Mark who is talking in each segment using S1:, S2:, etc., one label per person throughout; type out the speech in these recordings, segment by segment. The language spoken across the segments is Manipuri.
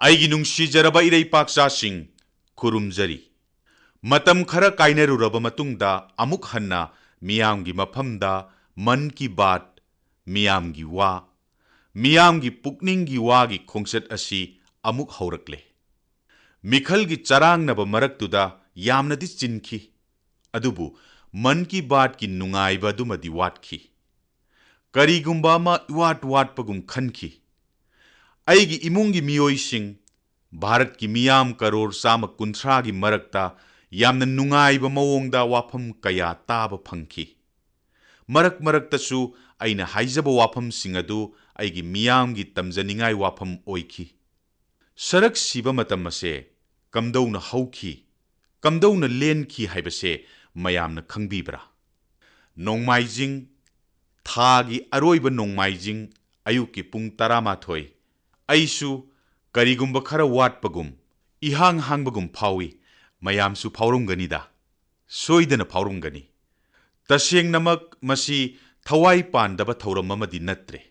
S1: ꯑꯩꯒꯤ ꯅꯨꯡꯁꯤꯖꯔꯕ ꯏꯔꯩꯄꯥꯛꯆꯥꯁꯤꯡ ꯈꯨꯔꯨꯝꯖꯔꯤ꯫ ꯃꯇꯝ ꯈꯔ ꯀꯥꯏꯅꯔꯨꯔꯕ ꯃꯇꯨꯡꯗ ꯑꯃꯨꯛ ꯍꯟꯅ ꯃꯤꯌꯥꯝꯒꯤ ꯃꯐꯝꯗ ꯃꯟ ꯀꯤ ꯕꯥꯠ ꯃꯤꯌꯥꯝꯒꯤ ꯋꯥ, ꯃꯤꯌꯥꯝꯒꯤ ꯄꯨꯛꯅꯤꯡꯒꯤ ꯋꯥꯒꯤ ꯈꯣꯡꯆꯠ ꯑꯁꯤ ꯑꯃꯨꯛ ꯍꯧꯔꯛꯂꯦ꯫ ꯃꯤꯈꯜꯒꯤ ꯆꯔꯥꯡꯅꯕ ꯃꯔꯛꯇꯨꯗ ꯌꯥꯝꯅꯗꯤ ꯆꯤꯟꯈꯤ, ꯑꯗꯨꯕꯨ ꯃꯟ ꯀꯤ ꯕꯥꯠꯀꯤ ꯅꯨꯡꯉꯥꯏꯕ ꯑꯗꯨꯃꯗꯤ ꯋꯥꯠꯈꯤ꯫ ꯀꯔꯤꯒꯨꯝꯕ ꯑꯃ ꯏꯋꯥꯠ ꯋꯥꯠꯄꯒꯨꯝ ꯈꯟꯈꯤ꯫ ꯑꯩꯒꯤ ꯏꯃꯨꯡꯒꯤ ꯃꯤꯑꯣꯏꯁꯤꯡ, ꯚꯥꯔꯠꯀꯤ ꯃꯤꯌꯥꯝ ꯀꯔꯣꯔ 130ꯒꯤ ꯃꯔꯛꯇ ꯌꯥꯝꯅ ꯅꯨꯡꯉꯥꯏꯕ ꯃꯑꯣꯡꯗ ꯋꯥꯐꯝ ꯀꯌꯥ ꯇꯥꯕ ꯐꯪꯈꯤ꯫ ꯃꯔꯛ ꯃꯔꯛꯇꯁꯨ ꯑꯩꯅ ꯍꯥꯏꯖꯕ ꯋꯥꯐꯝꯁꯤꯡ ꯑꯗꯨ ꯑꯩꯒꯤ ꯃꯤꯌꯥꯝꯒꯤ ꯇꯝꯖꯅꯤꯡꯉꯥꯏ ꯋꯥꯐꯝ ꯑꯣꯏꯈꯤ꯫ ꯁꯔꯛ ꯁꯤꯕ ꯃꯇꯝ ꯑꯁꯦ ꯀꯝꯗꯧꯅ ꯍꯧꯈꯤ, ꯀꯝꯗꯧꯅ ꯂꯦꯟꯈꯤ ꯍꯥꯏꯕꯁꯦ ꯃꯌꯥꯝꯅ ꯈꯪꯕꯤꯕ꯭ꯔꯥ? ꯅꯣꯡꯃꯥꯏꯖꯤꯡ, ꯊꯥꯒꯤ ꯑꯔꯣꯏꯕ ꯅꯣꯡꯃꯥꯏꯖꯤꯡ ꯑꯌꯨꯛꯀꯤ ꯄꯨꯡ 11, ꯑꯩꯁꯨ ꯀꯔꯤꯒꯨꯝꯕ ꯈꯔ ꯋꯥꯠꯄꯒꯨꯝ, ꯏꯍꯥꯡ ꯍꯥꯡꯕꯒꯨꯝ ꯐꯥꯎꯏ꯫ ꯃꯌꯥꯝꯁꯨ ꯐꯥꯎꯔꯝꯒꯅꯤꯗ, ꯁꯣꯏꯗꯅ ꯐꯥꯎꯔꯝꯒꯅꯤ꯫ ꯇꯁꯦꯡꯅꯃꯛ ꯃꯁꯤ ꯊꯋꯥꯏ ꯄꯥꯟꯗꯕ ꯊꯧꯔꯝ ꯑꯃꯗꯤ ꯅꯠꯇ꯭ꯔꯦ꯫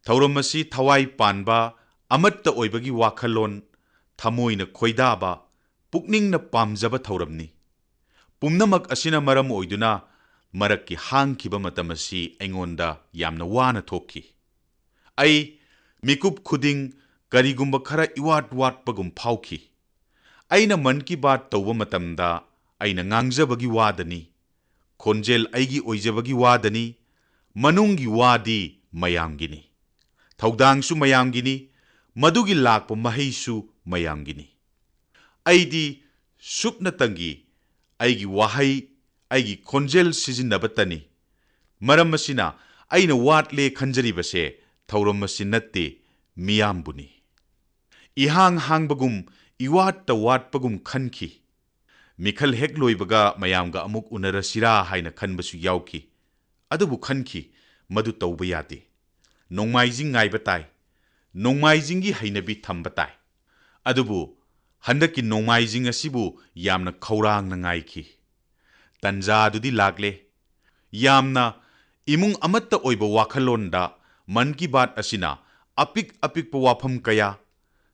S1: ꯊꯧꯔꯝ ꯑꯁꯤ ꯊꯋꯥꯏ ꯄꯥꯟꯕ, ꯑꯃꯠꯇ ꯑꯣꯏꯕꯒꯤ ꯋꯥꯈꯜꯂꯣꯟ, ꯊꯃꯣꯏꯅ ꯈꯣꯏꯗꯥꯕ, ꯄꯨꯛꯅꯤꯡꯅ ꯄꯥꯝꯖꯕ ꯊꯧꯔꯝꯅꯤ꯫ ꯄꯨꯝꯅꯃꯛ ꯑꯁꯤꯅ ꯃꯔꯝ ꯑꯣꯏꯗꯨꯅ ꯃꯔꯛꯀꯤ ꯍꯥꯡꯈꯤꯕ ꯃꯇꯝ ꯑꯁꯤ ꯑꯩꯉꯣꯟꯗ ꯌꯥꯝꯅ ꯋꯥꯅ ꯊꯣꯛꯈꯤ꯫ ꯑꯩ ꯃꯤꯀꯨꯞ ꯈꯨꯗꯤꯡ ꯀꯔꯤꯒꯨꯝꯕ ꯈꯔ ꯏꯋꯥꯠ ꯋꯥꯠꯄꯒꯨꯝ ꯐꯥꯎꯈꯤ꯫ ꯑꯩꯅ ꯃꯟ ꯀꯤ ꯕꯥꯠ ꯇꯧꯕ ꯃꯇꯝꯗ ꯑꯩꯅ ꯉꯥꯡꯖꯕꯒꯤ ꯋꯥꯗꯅꯤ, ꯈꯣꯟꯖꯦꯜ ꯑꯩꯒꯤ ꯑꯣꯏꯖꯕꯒꯤ ꯋꯥꯗꯅꯤ, ꯃꯅꯨꯡꯒꯤ ꯋꯥꯗꯤ ꯃꯌꯥꯝꯒꯤꯅꯤ, ꯊꯧꯗꯥꯡꯁꯨ ꯃꯌꯥꯝꯒꯤꯅꯤ, ꯃꯗꯨꯒꯤ ꯂꯥꯛꯄ ꯃꯍꯩꯁꯨ ꯃꯌꯥꯝꯒꯤꯅꯤ꯫ ꯑꯩꯗꯤ ꯁꯨꯞꯅꯇꯪꯒꯤ ꯑꯩꯒꯤ ꯋꯥꯍꯩ, ꯑꯩꯒꯤ ꯈꯣꯟꯖꯦꯜ ꯁꯤꯖꯤꯟꯅꯕꯇꯅꯤ꯫ ꯃꯔꯝ ꯑꯁꯤꯅ ꯑꯩꯅ ꯋꯥꯠꯂꯦ ꯈꯟꯖꯔꯤꯕꯁꯦ ꯊꯧꯔꯝ ꯑꯁꯤ ꯅꯠꯇꯦ, ꯃꯤꯌꯥꯝꯕꯨꯅꯤ꯫ ꯏꯍꯥꯡ ꯍꯥꯡꯕꯒꯨꯝ, ꯏꯋꯥꯠꯇ ꯋꯥꯠꯄꯒꯨꯝ ꯈꯟꯈꯤ꯫ ꯃꯤꯈꯜ ꯍꯦꯛ ꯂꯣꯏꯕꯒ ꯃꯌꯥꯝꯒ ꯑꯃꯨꯛ ꯎꯅꯔꯁꯤꯔꯥ ꯍꯥꯏꯅ ꯈꯟꯕꯁꯨ ꯌꯥꯎꯈꯤ꯫ ꯑꯗꯨꯕꯨ ꯈꯟꯈꯤ, ꯃꯗꯨ ꯇꯧꯕ ꯌꯥꯗꯦ꯫ ꯅꯣꯡꯃꯥꯏꯖꯤꯡ ꯉꯥꯏꯕ ꯇꯥꯏ, ꯅꯣꯡꯃꯥꯏꯖꯤꯡꯒꯤ ꯍꯩꯅꯕꯤ ꯊꯝꯕ ꯇꯥꯏ꯫ ꯑꯗꯨꯕꯨ ꯍꯟꯗꯛꯀꯤ ꯅꯣꯡꯃꯥꯏꯖꯤꯡ ꯑꯁꯤꯕꯨ ꯌꯥꯝꯅ ꯈꯧꯔꯥꯡꯅ ꯉꯥꯏꯈꯤ꯫ ꯇꯟꯖꯥꯗꯨꯗꯤ ꯂꯥꯛꯂꯦ꯫ ꯌꯥꯝꯅ ꯏꯃꯨꯡ ꯑꯃꯠꯇ ꯑꯣꯏꯕ ꯋꯥꯈꯜꯂꯣꯟꯗ ꯃꯟ ꯀꯤ ꯕꯥꯠ ꯑꯁꯤꯅ ꯑꯄꯤꯛ ꯑꯄꯤꯛꯄ ꯋꯥꯐꯝ ꯀꯌꯥ,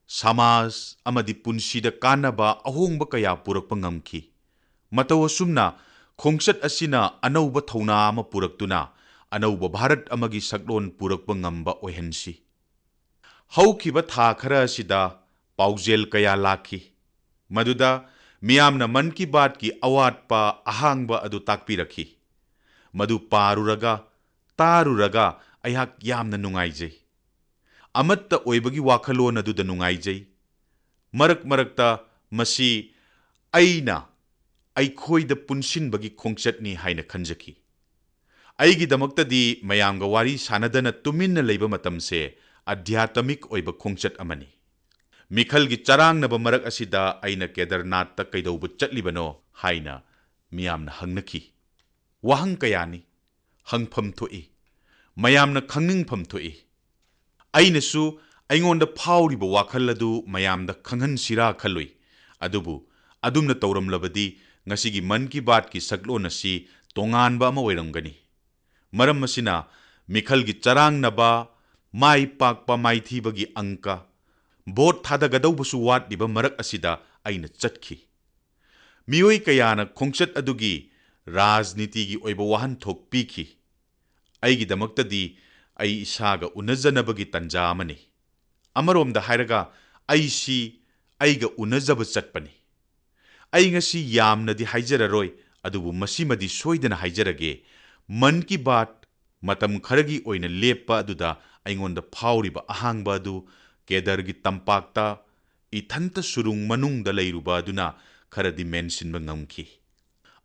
S1: ꯁꯃꯥꯖ ꯑꯃꯗꯤ ꯄꯨꯟꯁꯤꯗ ꯀꯥꯟꯅꯕ ꯑꯍꯣꯡꯕ ꯀꯌꯥ ꯄꯨꯔꯛꯄ ꯉꯝꯈꯤ꯫ ꯃꯇꯧ ꯑꯁꯨꯝꯅ ꯈꯣꯡꯆꯠ ꯑꯁꯤꯅ ꯑꯅꯧꯕ ꯊꯧꯅꯥ ꯑꯃ ꯄꯨꯔꯛꯇꯨꯅ ꯑꯅꯧꯕ ꯚꯥꯔꯠ ꯑꯃꯒꯤ ꯁꯛꯂꯣꯟ ꯄꯨꯔꯛꯄ ꯉꯝꯕ ꯑꯣꯏꯍꯟꯁꯤ꯫ ꯍꯧꯈꯤꯕ ꯊꯥ ꯈꯔ ꯑꯁꯤꯗ ꯄꯥꯎꯖꯦꯜ ꯀꯌꯥ ꯂꯥꯛꯈꯤ, ꯃꯗꯨꯗ ꯃꯤꯌꯥꯝꯅ ꯃꯟ ꯀꯤ ꯕꯥꯠꯀꯤ ꯑꯋꯥꯠꯄ ꯑꯍꯥꯡꯕ ꯑꯗꯨ ꯇꯥꯛꯄꯤꯔꯛꯈꯤ꯫ ꯃꯗꯨ ꯄꯥꯔꯨꯔꯒ, ꯇꯥꯔꯨꯔꯒ ꯑꯩꯍꯥꯛ ꯌꯥꯝꯅ ꯅꯨꯡꯉꯥꯏꯖꯩ꯫ ꯑꯃꯠꯇ ꯑꯣꯏꯕꯒꯤ ꯋꯥꯈꯜꯂꯣꯟ ꯑꯗꯨꯗ ꯅꯨꯡꯉꯥꯏꯖꯩ꯫ ꯃꯔꯛ ꯃꯔꯛꯇ ꯃꯁꯤ ꯑꯩꯅ ꯑꯩꯈꯣꯏꯗ ꯄꯨꯟꯁꯤꯟꯕꯒꯤ ꯈꯣꯡꯆꯠꯅꯤ ꯍꯥꯏꯅ ꯈꯟꯖꯈꯤ꯫ ꯑꯩꯒꯤꯗꯃꯛꯇꯗꯤ ꯃꯌꯥꯝꯒ ꯋꯥꯔꯤ ꯁꯥꯅꯗꯅ ꯇꯨꯃꯤꯟꯅ ꯂꯩꯕ ꯃꯇꯝꯁꯦ ꯑꯙ꯭ꯌꯥꯠꯃꯤꯛ ꯑꯣꯏꯕ ꯈꯣꯡꯆꯠ ꯑꯃꯅꯤ꯫ ꯃꯤꯈꯜꯒꯤ ꯆꯔꯥꯡꯅꯕ ꯃꯔꯛ ꯑꯁꯤꯗ ꯑꯩꯅ ꯀꯦꯗꯔꯅꯥꯊꯇ ꯀꯩꯗꯧꯕ ꯆꯠꯂꯤꯕꯅꯣ ꯍꯥꯏꯅ ꯃꯤꯌꯥꯝꯅ ꯍꯪꯅꯈꯤ꯫ ꯋꯥꯍꯪ ꯀꯌꯥꯅꯤ, ꯍꯪꯐꯝ ꯊꯣꯛꯏ, ꯃꯌꯥꯝꯅ ꯈꯪꯅꯤꯡꯐꯝ ꯊꯣꯛꯏ꯫ ꯑꯩꯅꯁꯨ ꯑꯩꯉꯣꯟꯗ ꯐꯥꯎꯔꯤꯕ ꯋꯥꯈꯜ ꯑꯗꯨ ꯃꯌꯥꯝꯗ ꯈꯪꯍꯟꯁꯤꯔꯥ ꯈꯜꯂꯨꯏ꯫ ꯑꯗꯨꯕꯨ ꯑꯗꯨꯝꯅ ꯇꯧꯔꯝꯂꯕꯗꯤ ꯉꯁꯤꯒꯤ ꯃꯟ ꯀꯤ ꯕꯥꯠꯀꯤ ꯁꯛꯂꯣꯟ ꯑꯁꯤ ꯇꯣꯉꯥꯟꯕ ꯑꯃ ꯑꯣꯏꯔꯝꯒꯅꯤ꯫ ꯃꯔꯝ ꯑꯁꯤꯅ ꯃꯤꯈꯜꯒꯤ ꯆꯔꯥꯡꯅꯕ, ꯃꯥꯏ ꯄꯥꯛꯄ ꯃꯥꯏꯊꯤꯕꯒꯤ ꯑꯪꯀ, ꯚꯣꯠ ꯊꯥꯗꯒꯗꯧꯕꯁꯨ ꯋꯥꯠꯂꯤꯕ ꯃꯔꯛ ꯑꯁꯤꯗ ꯑꯩꯅ ꯆꯠꯈꯤ꯫ ꯃꯤꯑꯣꯏ ꯀꯌꯥꯅ ꯈꯣꯡꯆꯠ ꯑꯗꯨꯒꯤ ꯔꯥꯖꯅꯤꯇꯤꯒꯤ ꯑꯣꯏꯕ ꯋꯥꯍꯟꯊꯣꯛ ꯄꯤꯈꯤ꯫ ꯑꯩꯒꯤꯗꯃꯛꯇꯗꯤ ꯑꯩ ꯏꯁꯥꯒ ꯎꯅꯖꯅꯕꯒꯤ ꯇꯟꯖꯥ ꯑꯃꯅꯤ꯫ ꯑꯃꯔꯣꯝꯗ ꯍꯥꯏꯔꯒ ꯑꯩꯁꯤ ꯑꯩꯒ ꯎꯅꯖꯕ ꯆꯠꯄꯅꯤ꯫ ꯑꯩ ꯉꯁꯤ ꯌꯥꯝꯅꯗꯤ ꯍꯥꯏꯖꯔꯔꯣꯏ, ꯑꯗꯨꯕꯨ ꯃꯁꯤꯃꯗꯤ ꯁꯣꯏꯗꯅ ꯍꯥꯏꯖꯔꯒꯦ꯫ ꯃꯟ ꯀꯤ ꯕꯥꯠ ꯃꯇꯝ ꯈꯔꯒꯤ ꯑꯣꯏꯅ ꯂꯦꯞꯄ ꯑꯗꯨꯗ ꯑꯩꯉꯣꯟꯗ ꯐꯥꯎꯔꯤꯕ ꯑꯍꯥꯡꯕ ꯑꯗꯨ ꯀꯦꯗꯔꯒꯤ ꯇꯝꯄꯥꯛꯇ ꯏꯊꯟꯇ ꯁꯨꯔꯨꯡ ꯃꯅꯨꯡꯗ ꯂꯩꯔꯨꯕ ꯑꯗꯨꯅ ꯈꯔꯗꯤ ꯃꯦꯟꯁꯤꯟꯕ ꯉꯝꯈꯤ꯫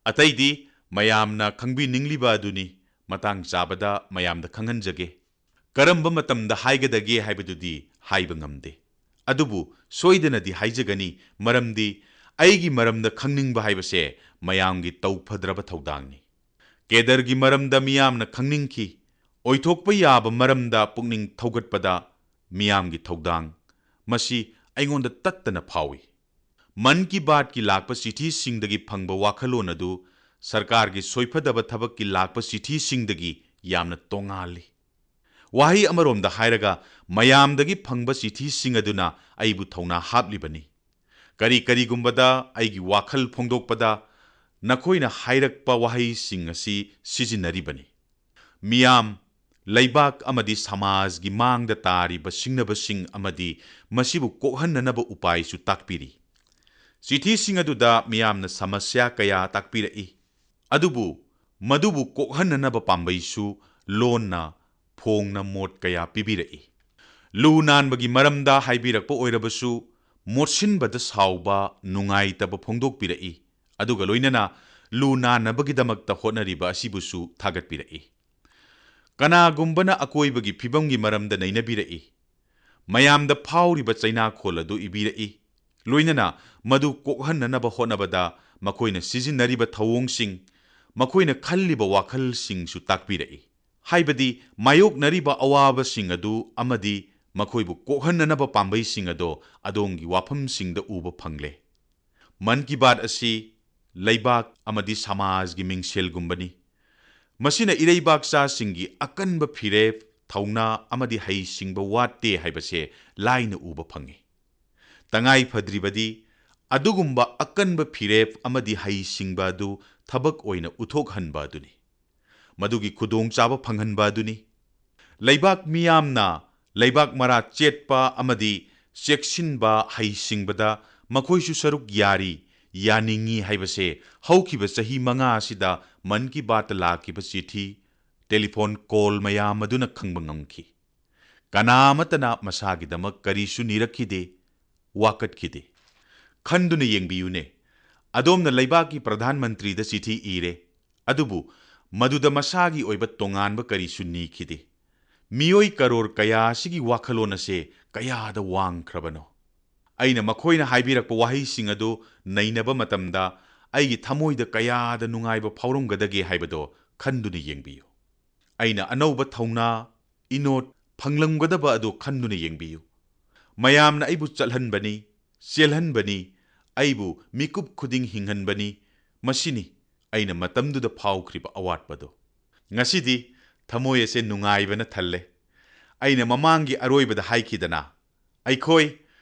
S1: ꯑꯇꯩꯗꯤ ꯃꯌꯥꯝꯅ ꯈꯪꯕꯤꯅꯤꯡꯂꯤꯕ ꯑꯗꯨꯅꯤ꯫ ꯃꯇꯥꯡ ꯆꯥꯕꯗ ꯃꯌꯥꯝꯗ ꯈꯪꯍꯟꯖꯒꯦ꯫ ꯀꯔꯝꯕ ꯃꯇꯝꯗ ꯍꯥꯏꯒꯗꯒꯦ ꯍꯥꯏꯕꯗꯨꯗꯤ ꯍꯥꯏꯕ ꯉꯝꯗꯦ꯫ ꯑꯗꯨꯕꯨ ꯁꯣꯏꯗꯅꯗꯤ ꯍꯥꯏꯖꯒꯅꯤ, ꯃꯔꯝꯗꯤ ꯑꯩꯒꯤ ꯃꯔꯝꯗ ꯈꯪꯅꯤꯡꯕ ꯍꯥꯏꯕꯁꯦ ꯃꯌꯥꯝꯒꯤ ꯇꯧꯐꯗ꯭ꯔꯕ ꯊꯧꯗꯥꯡꯅꯤ꯫ ꯀꯦꯗꯔꯒꯤ ꯃꯔꯝꯗ ꯃꯤꯌꯥꯝꯅ ꯈꯪꯅꯤꯡꯈꯤ꯫ ꯑꯣꯏꯊꯣꯛꯄ ꯌꯥꯕ ꯃꯔꯝꯗ ꯄꯨꯛꯅꯤꯡ ꯊꯧꯒꯠꯄꯗ ꯃꯤꯌꯥꯝꯒꯤ ꯊꯧꯗꯥꯡ, ꯃꯁꯤ ꯑꯩꯉꯣꯟꯗ ꯇꯠꯇꯅ ꯐꯥꯎꯏ꯫ ꯃꯟ ꯀꯤ ꯕꯥꯠꯀꯤ ꯂꯥꯛꯄ ꯆꯤꯊꯤꯁꯤꯡꯗꯒꯤ ꯐꯪꯕ ꯋꯥꯈꯜꯂꯣꯟ ꯑꯗꯨ ꯁꯔꯀꯥꯔꯒꯤ ꯁꯣꯏꯐꯗꯕ ꯊꯕꯛꯀꯤ ꯂꯥꯛꯄ ꯆꯤꯊꯤꯁꯤꯡꯗꯒꯤ ꯌꯥꯝꯅ ꯇꯣꯉꯥꯜꯂꯤ꯫ ꯋꯥꯍꯩ ꯑꯃꯔꯣꯝꯗ ꯍꯥꯏꯔꯒ ꯃꯌꯥꯝꯗꯒꯤ ꯐꯪꯕ ꯆꯤꯊꯤꯁꯤꯡ ꯑꯗꯨꯅ ꯑꯩꯕꯨ ꯊꯧꯅꯥ ꯍꯥꯞꯂꯤꯕꯅꯤ꯫ ꯀꯔꯤꯒꯨꯝꯕꯗ ꯑꯩꯒꯤ ꯋꯥꯈꯜ ꯐꯣꯡꯗꯣꯛꯄꯗ ꯅꯈꯣꯏꯅ ꯍꯥꯏꯔꯛꯄ ꯋꯥꯍꯩꯁꯤꯡ ꯑꯁꯤ ꯁꯤꯖꯤꯟꯅꯔꯤꯕꯅꯤ꯫ ꯃꯤꯌꯥꯝ, ꯂꯩꯕꯥꯛ ꯑꯃꯗꯤ ꯁꯃꯥꯖꯒꯤ ꯃꯥꯡꯗ ꯇꯥꯔꯤꯕ ꯁꯤꯡꯅꯕꯁꯤꯡ ꯑꯃꯗꯤ ꯃꯁꯤꯕꯨ ꯀꯣꯛꯍꯟꯅꯅꯕ ꯎꯄꯥꯏꯁꯨ ꯇꯥꯛꯄꯤꯔꯤ꯫ ꯆꯤꯊꯤꯁꯤꯡ ꯑꯗꯨꯗ ꯃꯤꯌꯥꯝꯅ ꯁꯃꯁ꯭ꯌꯥ ꯀꯌꯥ ꯇꯥꯛꯄꯤꯔꯛꯏ, ꯑꯗꯨꯕꯨ ꯃꯗꯨꯕꯨ ꯀꯣꯛꯍꯟꯅꯅꯕ ꯄꯥꯝꯕꯩꯁꯨ ꯂꯣꯟꯅ ꯐꯣꯡꯅ ꯃꯣꯠ ꯀꯌꯥ ꯄꯤꯕꯤꯔꯛꯏ꯫ ꯂꯨ ꯅꯥꯟꯕꯒꯤ ꯃꯔꯝꯗ ꯍꯥꯏꯕꯤꯔꯛꯄ ꯑꯣꯏꯔꯕꯁꯨ ꯃꯣꯠꯁꯤꯟꯕꯗ ꯁꯥꯎꯕ, ꯅꯨꯡꯉꯥꯏꯇꯕ ꯐꯣꯡꯗꯣꯛꯄꯤꯔꯛꯏ, ꯑꯗꯨꯒ ꯂꯣꯏꯅꯅ ꯂꯨ ꯅꯥꯟꯅꯕꯒꯤꯗꯃꯛꯇ ꯍꯣꯠꯅꯔꯤꯕ ꯑꯁꯤꯕꯨꯁꯨ ꯊꯥꯒꯠꯄꯤꯔꯛꯏ꯫ ꯀꯅꯥꯒꯨꯝꯕꯅ ꯑꯀꯣꯏꯕꯒꯤ ꯐꯤꯕꯝꯒꯤ ꯃꯔꯝꯗ ꯅꯩꯅꯕꯤꯔꯛꯏ, ꯃꯌꯥꯝꯗ ꯐꯥꯎꯔꯤꯕ ꯆꯩꯅꯥꯈꯣꯜ ꯑꯗꯨ ꯏꯕꯤꯔꯛꯏ, ꯂꯣꯏꯅꯅ ꯃꯗꯨ ꯀꯣꯛꯍꯟꯅꯅꯕ ꯍꯣꯠꯅꯕꯗ ꯃꯈꯣꯏꯅ ꯁꯤꯖꯤꯟꯅꯔꯤꯕ ꯊꯧꯑꯣꯡꯁꯤꯡ, ꯃꯈꯣꯏꯅ ꯈꯜꯂꯤꯕ ꯋꯥꯈꯜꯁꯤꯡꯁꯨ ꯇꯥꯛꯄꯤꯔꯛꯏ꯫ ꯍꯥꯏꯕꯗꯤ ꯃꯥꯌꯣꯛꯅꯔꯤꯕ ꯑꯋꯥꯕꯁꯤꯡ ꯑꯗꯨ ꯑꯃꯗꯤ ꯃꯈꯣꯏꯕꯨ ꯀꯣꯛꯍꯟꯅꯅꯕ ꯄꯥꯝꯕꯩꯁꯤꯡ ꯑꯗꯣ ꯑꯗꯣꯝꯒꯤ ꯋꯥꯐꯝꯁꯤꯡꯗ ꯎꯕ ꯐꯪꯂꯦ꯫ ꯃꯟ ꯀꯤ ꯕꯥꯠ ꯑꯁꯤ ꯂꯩꯕꯥꯛ ꯑꯃꯗꯤ ꯁꯃꯥꯖꯒꯤ ꯃꯤꯡꯁꯦꯜꯒꯨꯝꯕꯅꯤ꯫ ꯃꯁꯤꯅ ꯏꯔꯩꯕꯥꯛꯆꯥꯁꯤꯡꯒꯤ ꯑꯀꯟꯕ ꯐꯤꯔꯦꯞ, ꯊꯧꯅꯥ ꯑꯃꯗꯤ ꯍꯩꯁꯤꯡꯕ ꯋꯥꯠꯇꯦ ꯍꯥꯏꯕꯁꯦ ꯂꯥꯏꯅ ꯎꯕ ꯐꯪꯏ꯫ ꯇꯉꯥꯏ ꯐꯗ꯭ꯔꯤꯕꯗꯤ ꯑꯗꯨꯒꯨꯝꯕ ꯑꯀꯟꯕ ꯐꯤꯔꯦꯞ ꯑꯃꯗꯤ ꯍꯩꯁꯤꯡꯕ ꯑꯗꯨ ꯊꯕꯛ ꯑꯣꯏꯅ ꯎꯠꯊꯣꯛꯍꯟꯕ ꯑꯗꯨꯅꯤ꯫ ꯃꯗꯨꯒꯤ ꯈꯨꯗꯣꯡꯆꯥꯕ ꯐꯪꯍꯟꯕ ꯑꯗꯨꯅꯤ꯫ ꯂꯩꯕꯥꯛ ꯃꯤꯌꯥꯝꯅ ꯂꯩꯕꯥꯛ ꯃꯔꯥ ꯆꯦꯠꯄ ꯑꯃꯗꯤ ꯆꯦꯛꯁꯤꯟꯕ ꯍꯩꯁꯤꯡꯕꯗ ꯃꯈꯣꯏꯁꯨ ꯁꯔꯨꯛ ꯌꯥꯔꯤ, ꯌꯥꯅꯤꯡꯏ ꯍꯥꯏꯕꯁꯦ ꯍꯧꯈꯤꯕ ꯆꯍꯤ 5 ꯑꯁꯤꯗ ꯃꯟ ꯀꯤ ꯕꯥꯠꯇ ꯂꯥꯛꯈꯤꯕ ꯆꯤꯊꯤ, ꯇꯦꯂꯤꯐꯣꯟ ꯀꯣꯜ ꯃꯌꯥꯝ ꯑꯗꯨꯅ ꯈꯪꯕ ꯉꯝꯈꯤ꯫ ꯀꯅꯥ ꯑꯃꯠꯇꯅ ꯃꯁꯥꯒꯤꯗꯃꯛ ꯀꯔꯤꯁꯨ ꯅꯤꯔꯛꯈꯤꯗꯦ, ꯋꯥꯀꯠꯈꯤꯗꯦ꯫ ꯈꯟꯗꯨꯅ ꯌꯦꯡꯕꯤꯌꯨꯅꯦ, ꯑꯗꯣꯝꯅ ꯂꯩꯕꯥꯛꯀꯤ ꯄ꯭ꯔꯙꯥꯟ ꯃꯟꯇ꯭ꯔꯤꯗ ꯆꯤꯊꯤ ꯏꯔꯦ, ꯑꯗꯨꯕꯨ ꯃꯗꯨꯗ ꯃꯁꯥꯒꯤ ꯑꯣꯏꯕ ꯇꯣꯉꯥꯟꯕ ꯀꯔꯤꯁꯨ ꯅꯤꯈꯤꯗꯦ꯫ ꯃꯤꯑꯣꯏ ꯀꯔꯣꯔ ꯀꯌꯥ ꯑꯁꯤꯒꯤ ꯋꯥꯈꯜꯂꯣꯟ ꯑꯁꯦ ꯀꯌꯥꯗ ꯋꯥꯡꯈ꯭ꯔꯕꯅꯣ! ꯑꯩꯅ ꯃꯈꯣꯏꯅ ꯍꯥꯏꯕꯤꯔꯛꯄ ꯋꯥꯍꯩꯁꯤꯡ ꯑꯗꯨ ꯅꯩꯅꯕ ꯃꯇꯝꯗ ꯑꯩꯒꯤ ꯊꯃꯣꯏꯗ ꯀꯌꯥꯗ ꯅꯨꯡꯉꯥꯏꯕ ꯐꯥꯎꯔꯝꯒꯗꯒꯦ ꯍꯥꯏꯕꯗꯣ ꯈꯟꯗꯨꯅ ꯌꯦꯡꯕꯤꯌꯨ꯫ ꯑꯩꯅ ꯑꯅꯧꯕ ꯊꯧꯅꯥ, ꯏꯅꯣꯠ ꯐꯪꯂꯝꯒꯗꯕ ꯑꯗꯨ ꯈꯟꯗꯨꯅ ꯌꯦꯡꯕꯤꯌꯨ꯫ ꯃꯌꯥꯝꯅ ꯑꯩꯕꯨ ꯆꯠꯍꯟꯕꯅꯤ, ꯆꯦꯜꯍꯟꯕꯅꯤ, ꯑꯩꯕꯨ ꯃꯤꯀꯨꯞ ꯈꯨꯗꯤꯡ ꯍꯤꯡꯍꯟꯕꯅꯤ, ꯃꯁꯤꯅꯤ ꯑꯩꯅ ꯃꯇꯝꯗꯨꯗ ꯐꯥꯎꯈ꯭ꯔꯤꯕ ꯑꯋꯥꯠꯄꯗꯣ꯫ ꯉꯁꯤꯗꯤ ꯊꯃꯣꯏ ꯑꯁꯦ ꯅꯨꯡꯉꯥꯏꯕꯅ ꯊꯜꯂꯦ꯫ ꯑꯩꯅ ꯃꯃꯥꯡꯒꯤ ꯑꯔꯣꯏꯕꯗ ꯍꯥꯏꯈꯤꯗꯅ ꯑꯩꯈꯣꯏ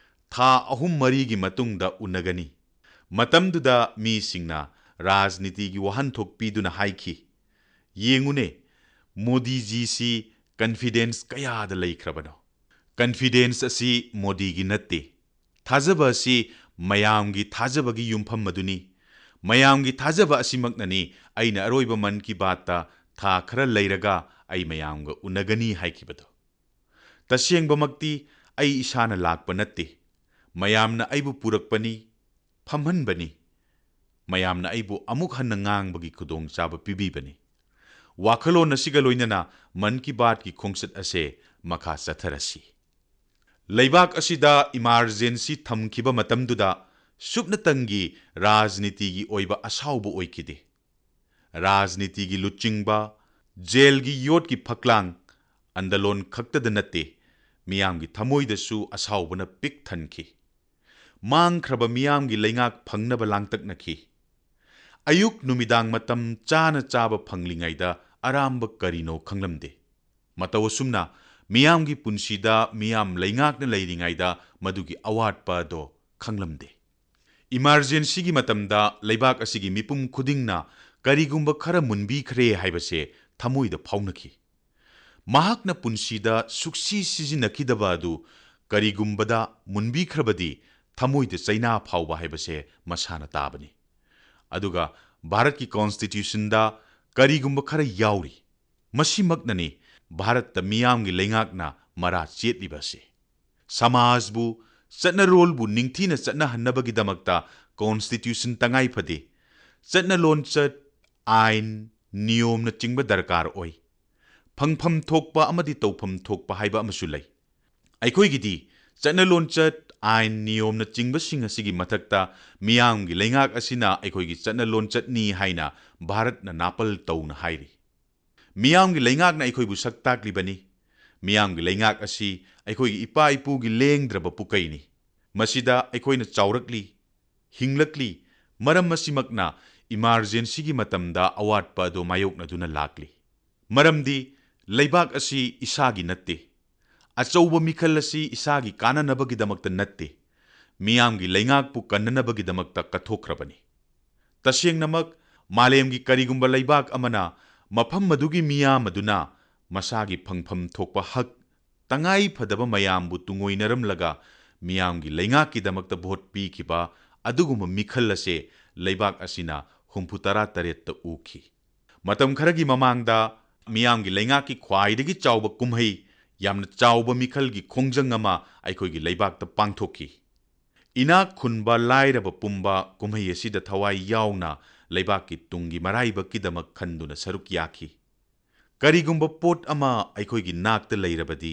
S1: ꯊꯥ 3-4ꯒꯤ ꯃꯇꯨꯡꯗ ꯎꯅꯒꯅꯤ꯫ ꯃꯇꯝꯗꯨꯗ ꯃꯤꯁꯤꯡꯅ ꯔꯥꯖꯅꯤꯇꯤꯒꯤ ꯋꯥꯍꯟꯊꯣꯛ ꯄꯤꯗꯨꯅ ꯍꯥꯏꯈꯤ, ꯌꯦꯡꯉꯨꯅꯦ, ꯃꯣꯗꯤꯖꯤꯁꯤ ꯀꯟꯐꯤꯗꯦꯟꯁ ꯀꯌꯥꯗ ꯂꯩꯈ꯭ꯔꯕꯅꯣ꯫ ꯀꯟꯐꯤꯗꯦꯟꯁ ꯑꯁꯤ ꯃꯣꯗꯤꯒꯤ ꯅꯠꯇꯦ꯫ ꯊꯥꯖꯕ ꯑꯁꯤ ꯃꯌꯥꯝꯒꯤ ꯊꯥꯖꯕꯒꯤ ꯌꯨꯝꯐꯝ ꯑꯗꯨꯅꯤ꯫ ꯃꯌꯥꯝꯒꯤ ꯊꯥꯖꯕ ꯑꯁꯤꯃꯛꯅꯅꯤ ꯑꯩꯅ ꯑꯔꯣꯏꯕ ꯃꯟ ꯀꯤ ꯕꯥꯠꯇ ꯊꯥ ꯈꯔ ꯂꯩꯔꯒ ꯑꯩ ꯃꯌꯥꯝꯒ ꯎꯅꯒꯅꯤ ꯍꯥꯏꯈꯤꯕꯗꯣ꯫ ꯇꯁꯦꯡꯕꯃꯛꯇꯤ ꯑꯩ ꯏꯁꯥꯅ ꯂꯥꯛꯄ ꯅꯠꯇꯦ꯫ ꯃꯌꯥꯝꯅ ꯑꯩꯕꯨ ꯄꯨꯔꯛꯄꯅꯤ, ꯐꯝꯍꯟꯕꯅꯤ꯫ ꯃꯌꯥꯝꯅ ꯑꯩꯕꯨ ꯑꯃꯨꯛ ꯍꯟꯅ ꯉꯥꯡꯕꯒꯤ ꯈꯨꯗꯣꯡꯆꯥꯕ ꯄꯤꯕꯤꯕꯅꯤ꯫ ꯋꯥꯈꯜꯂꯣꯟ ꯑꯁꯤꯒ ꯂꯣꯏꯅꯅ ꯃꯟ ꯀꯤ ꯕꯥꯠꯀꯤ ꯈꯣꯡꯆꯠ ꯑꯁꯦ ꯃꯈꯥ ꯆꯠꯊꯔꯁꯤ꯫ ꯂꯩꯕꯥꯛ ꯑꯁꯤꯗ ꯏꯃꯥꯔꯖꯦꯟꯁꯤ ꯊꯝꯈꯤꯕ ꯃꯇꯝꯗꯨꯗ ꯁꯨꯞꯅꯇꯪꯒꯤ ꯔꯥꯖꯅꯤꯇꯤꯒꯤ ꯑꯣꯏꯕ ꯑꯁꯥꯎꯕ ꯑꯣꯏꯈꯤꯗꯦ꯫ ꯔꯥꯖꯅꯤꯇꯤꯒꯤ ꯂꯨꯆꯤꯡꯕ, ꯖꯦꯜꯒꯤ ꯌꯣꯠꯀꯤ ꯐꯛꯂꯥꯡ, ꯑꯟꯗꯂꯣꯟ ꯈꯛꯇꯗ ꯅꯠꯇꯦ, ꯃꯤꯌꯥꯝꯒꯤ ꯊꯃꯣꯏꯗꯁꯨ ꯑꯁꯥꯎꯕꯅ ꯄꯤꯛ ꯊꯟꯈꯤ꯫ ꯃꯥꯡꯈ꯭ꯔꯕ ꯃꯤꯌꯥꯝꯒꯤ ꯂꯩꯉꯥꯛ ꯐꯪꯅꯕ ꯂꯥꯡꯇꯛꯅꯈꯤ꯫ ꯑꯌꯨꯛ ꯅꯨꯃꯤꯗꯥꯡ ꯃꯇꯝ ꯆꯥꯅ ꯆꯥꯕ ꯐꯪꯂꯤꯉꯩꯗ ꯑꯔꯥꯝꯕ ꯀꯔꯤꯅꯣ ꯈꯪꯂꯝꯗꯦ꯫ ꯃꯇꯧ ꯑꯁꯨꯝꯅ ꯃꯤꯌꯥꯝꯒꯤ ꯄꯨꯟꯁꯤꯗ ꯃꯤꯌꯥꯝ ꯂꯩꯉꯥꯛꯅ ꯂꯩꯔꯤꯉꯩꯗ ꯃꯗꯨꯒꯤ ꯑꯋꯥꯠꯄ ꯑꯗꯣ ꯈꯪꯂꯝꯗꯦ꯫ ꯏꯃꯥꯔꯖꯦꯟꯁꯤꯒꯤ ꯃꯇꯝꯗ ꯂꯩꯕꯥꯛ ꯑꯁꯤꯒꯤ ꯃꯤꯄꯨꯝ ꯈꯨꯗꯤꯡꯅ ꯀꯔꯤꯒꯨꯝꯕ ꯈꯔ ꯃꯨꯟꯕꯤꯈ꯭ꯔꯦ ꯍꯥꯏꯕꯁꯦ ꯊꯃꯣꯏꯗ ꯐꯥꯎꯅꯈꯤ꯫ ꯃꯍꯥꯛꯅ ꯄꯨꯟꯁꯤꯗ ꯁꯨꯛꯁꯤ ꯁꯤꯖꯤꯟꯅꯈꯤꯗꯕ ꯑꯗꯨ ꯀꯔꯤꯒꯨꯝꯕꯗ ꯃꯨꯟꯕꯤꯈ꯭ꯔꯕꯗꯤ ꯊꯃꯣꯏꯗ ꯆꯩꯅꯥ ꯐꯥꯎꯕ ꯍꯥꯏꯕꯁꯦ ꯃꯁꯥꯅ ꯇꯥꯕꯅꯤ꯫ ꯑꯗꯨꯒ ꯚꯥꯔꯠꯀꯤ ꯀꯣꯟꯁꯇꯤꯇ꯭ꯌꯨꯁꯟꯗ ꯀꯔꯤꯒꯨꯝꯕ ꯈꯔ ꯌꯥꯎꯔꯤ꯫ ꯃꯁꯤꯃꯛꯅꯅꯤ ꯚꯥꯔꯠꯇ ꯃꯤꯌꯥꯝꯒꯤ ꯂꯩꯉꯥꯛꯅ ꯃꯔꯥ ꯆꯦꯠꯂꯤꯕ ꯑꯁꯤ꯫ ꯁꯃꯥꯖꯕꯨ, ꯆꯠꯅꯔꯣꯜꯕꯨ ꯅꯤꯡꯊꯤꯅ ꯆꯠꯅꯍꯟꯅꯕꯒꯤꯗꯃꯛꯇ ꯀꯣꯟꯁꯇꯤꯇ꯭ꯌꯨꯁꯟ ꯇꯉꯥꯏ ꯐꯗꯦ꯫ ꯆꯠꯅ-ꯂꯣꯟꯆꯠ, ꯑꯥꯏꯟ, ꯅꯤꯌꯣꯝꯅꯆꯤꯡꯕ ꯗꯔꯀꯥꯔ ꯑꯣꯏ꯫ ꯐꯪꯐꯝ ꯊꯣꯛꯄ ꯑꯃꯗꯤ ꯇꯧꯐꯝ ꯊꯣꯛꯄ ꯍꯥꯏꯕ ꯑꯃꯁꯨ ꯂꯩ꯫ ꯑꯩꯈꯣꯏꯒꯤꯗꯤ ꯆꯠꯅ-ꯂꯣꯟꯆꯠ, ꯑꯥꯏꯟ, ꯅꯤꯌꯣꯝꯅꯆꯤꯡꯕꯁꯤꯡ ꯑꯁꯤꯒꯤ ꯃꯊꯛꯇ ꯃꯤꯌꯥꯝꯒꯤ ꯂꯩꯉꯥꯛ ꯑꯁꯤꯅ ꯑꯩꯈꯣꯏꯒꯤ ꯆꯠꯅ-ꯂꯣꯟꯆꯠꯅꯤ ꯍꯥꯏꯅ ꯚꯥꯔꯠꯅ ꯅꯥꯄꯜ ꯇꯧꯅ ꯍꯥꯏꯔꯤ꯫ ꯃꯤꯌꯥꯝꯒꯤ ꯂꯩꯉꯥꯛꯅ ꯑꯩꯈꯣꯏꯕꯨ ꯁꯛ ꯇꯥꯛꯂꯤꯕꯅꯤ꯫ ꯃꯤꯌꯥꯝꯒꯤ ꯂꯩꯉꯥꯛ ꯑꯁꯤ ꯑꯩꯈꯣꯏꯒꯤ ꯏꯄꯥ-ꯏꯄꯨꯒꯤ ꯂꯦꯡꯗ꯭ꯔꯕ ꯄꯨꯀꯩꯅꯤ꯫ ꯃꯁꯤꯗ ꯑꯩꯈꯣꯏꯅ ꯆꯥꯎꯔꯛꯂꯤ, ꯍꯤꯡꯂꯛꯂꯤ, ꯃꯔꯝ ꯑꯁꯤꯃꯛꯅ ꯏꯃꯥꯔꯖꯦꯟꯁꯤꯒꯤ ꯃꯇꯝꯗ ꯑꯋꯥꯠꯄ ꯑꯗꯨ ꯃꯥꯌꯣꯛꯅꯗꯨꯅ ꯂꯥꯛꯂꯤ꯫ ꯃꯔꯝꯗꯤ ꯂꯩꯕꯥꯛ ꯑꯁꯤ ꯏꯁꯥꯒꯤ ꯅꯠꯇꯦ, ꯑꯆꯧꯕ ꯃꯤꯈꯜ ꯑꯁꯤ ꯏꯁꯥꯒꯤ ꯀꯥꯟꯅꯅꯕꯒꯤꯗꯃꯛꯇ ꯅꯠꯇꯦ, ꯃꯤꯌꯥꯝꯒꯤ ꯂꯩꯉꯥꯛꯄꯨ ꯀꯟꯅꯅꯕꯒꯤꯗꯃꯛꯇ ꯀꯠꯊꯣꯛꯈ꯭ꯔꯕꯅꯤ꯫ ꯇꯁꯦꯡꯅꯃꯛ ꯃꯥꯂꯦꯝꯒꯤ ꯀꯔꯤꯒꯨꯝꯕ ꯂꯩꯕꯥꯛ ꯑꯃꯅ ꯃꯐꯝ ꯑꯗꯨꯒꯤ ꯃꯤꯌꯥꯝ ꯑꯗꯨꯅ ꯃꯁꯥꯒꯤ ꯐꯪꯐꯝ ꯊꯣꯛꯄ ꯍꯛ, ꯇꯉꯥꯏ ꯐꯗꯕ ꯃꯌꯥꯝꯕꯨ ꯇꯨꯡꯑꯣꯏꯅꯔꯝꯂꯒ ꯃꯤꯌꯥꯝꯒꯤ ꯂꯩꯉꯥꯛꯀꯤꯗꯃꯛꯇ ꯚꯣꯠ ꯄꯤꯈꯤꯕ ꯑꯗꯨꯒꯨꯝꯕ ꯃꯤꯈꯜ ꯑꯁꯦ ꯂꯩꯕꯥꯛ ꯑꯁꯤꯅ 68ꯇ ꯎꯈꯤ꯫ ꯃꯇꯝ ꯈꯔꯒꯤ ꯃꯃꯥꯡꯗ ꯃꯤꯌꯥꯝꯒꯤ ꯂꯩꯉꯥꯛꯀꯤ ꯈ꯭ꯋꯥꯏꯗꯒꯤ ꯆꯥꯎꯕ ꯀꯨꯝꯍꯩ, ꯌꯥꯝꯅ ꯆꯥꯎꯕ ꯃꯤꯈꯜꯒꯤ ꯈꯣꯡꯖꯪ ꯑꯃ ꯑꯩꯈꯣꯏꯒꯤ ꯂꯩꯕꯥꯛꯇ ꯄꯥꯡꯊꯣꯛꯈꯤ꯫ ꯏꯅꯥꯛ ꯈꯨꯟꯕ ꯂꯥꯏꯔꯕ ꯄꯨꯝꯕ ꯀꯨꯝꯍꯩ ꯑꯁꯤꯗ ꯊꯋꯥꯏ ꯌꯥꯎꯅ ꯂꯩꯕꯥꯛꯀꯤ ꯇꯨꯡꯒꯤ ꯃꯔꯥꯏꯕꯛꯀꯤꯗꯃꯛ ꯈꯟꯗꯨꯅ ꯁꯔꯨꯛ ꯌꯥꯈꯤ꯫ ꯀꯔꯤꯒꯨꯝꯕ ꯄꯣꯠ ꯑꯃ ꯑꯩꯈꯣꯏꯒꯤ ꯅꯥꯛꯇ ꯂꯩꯔꯕꯗꯤ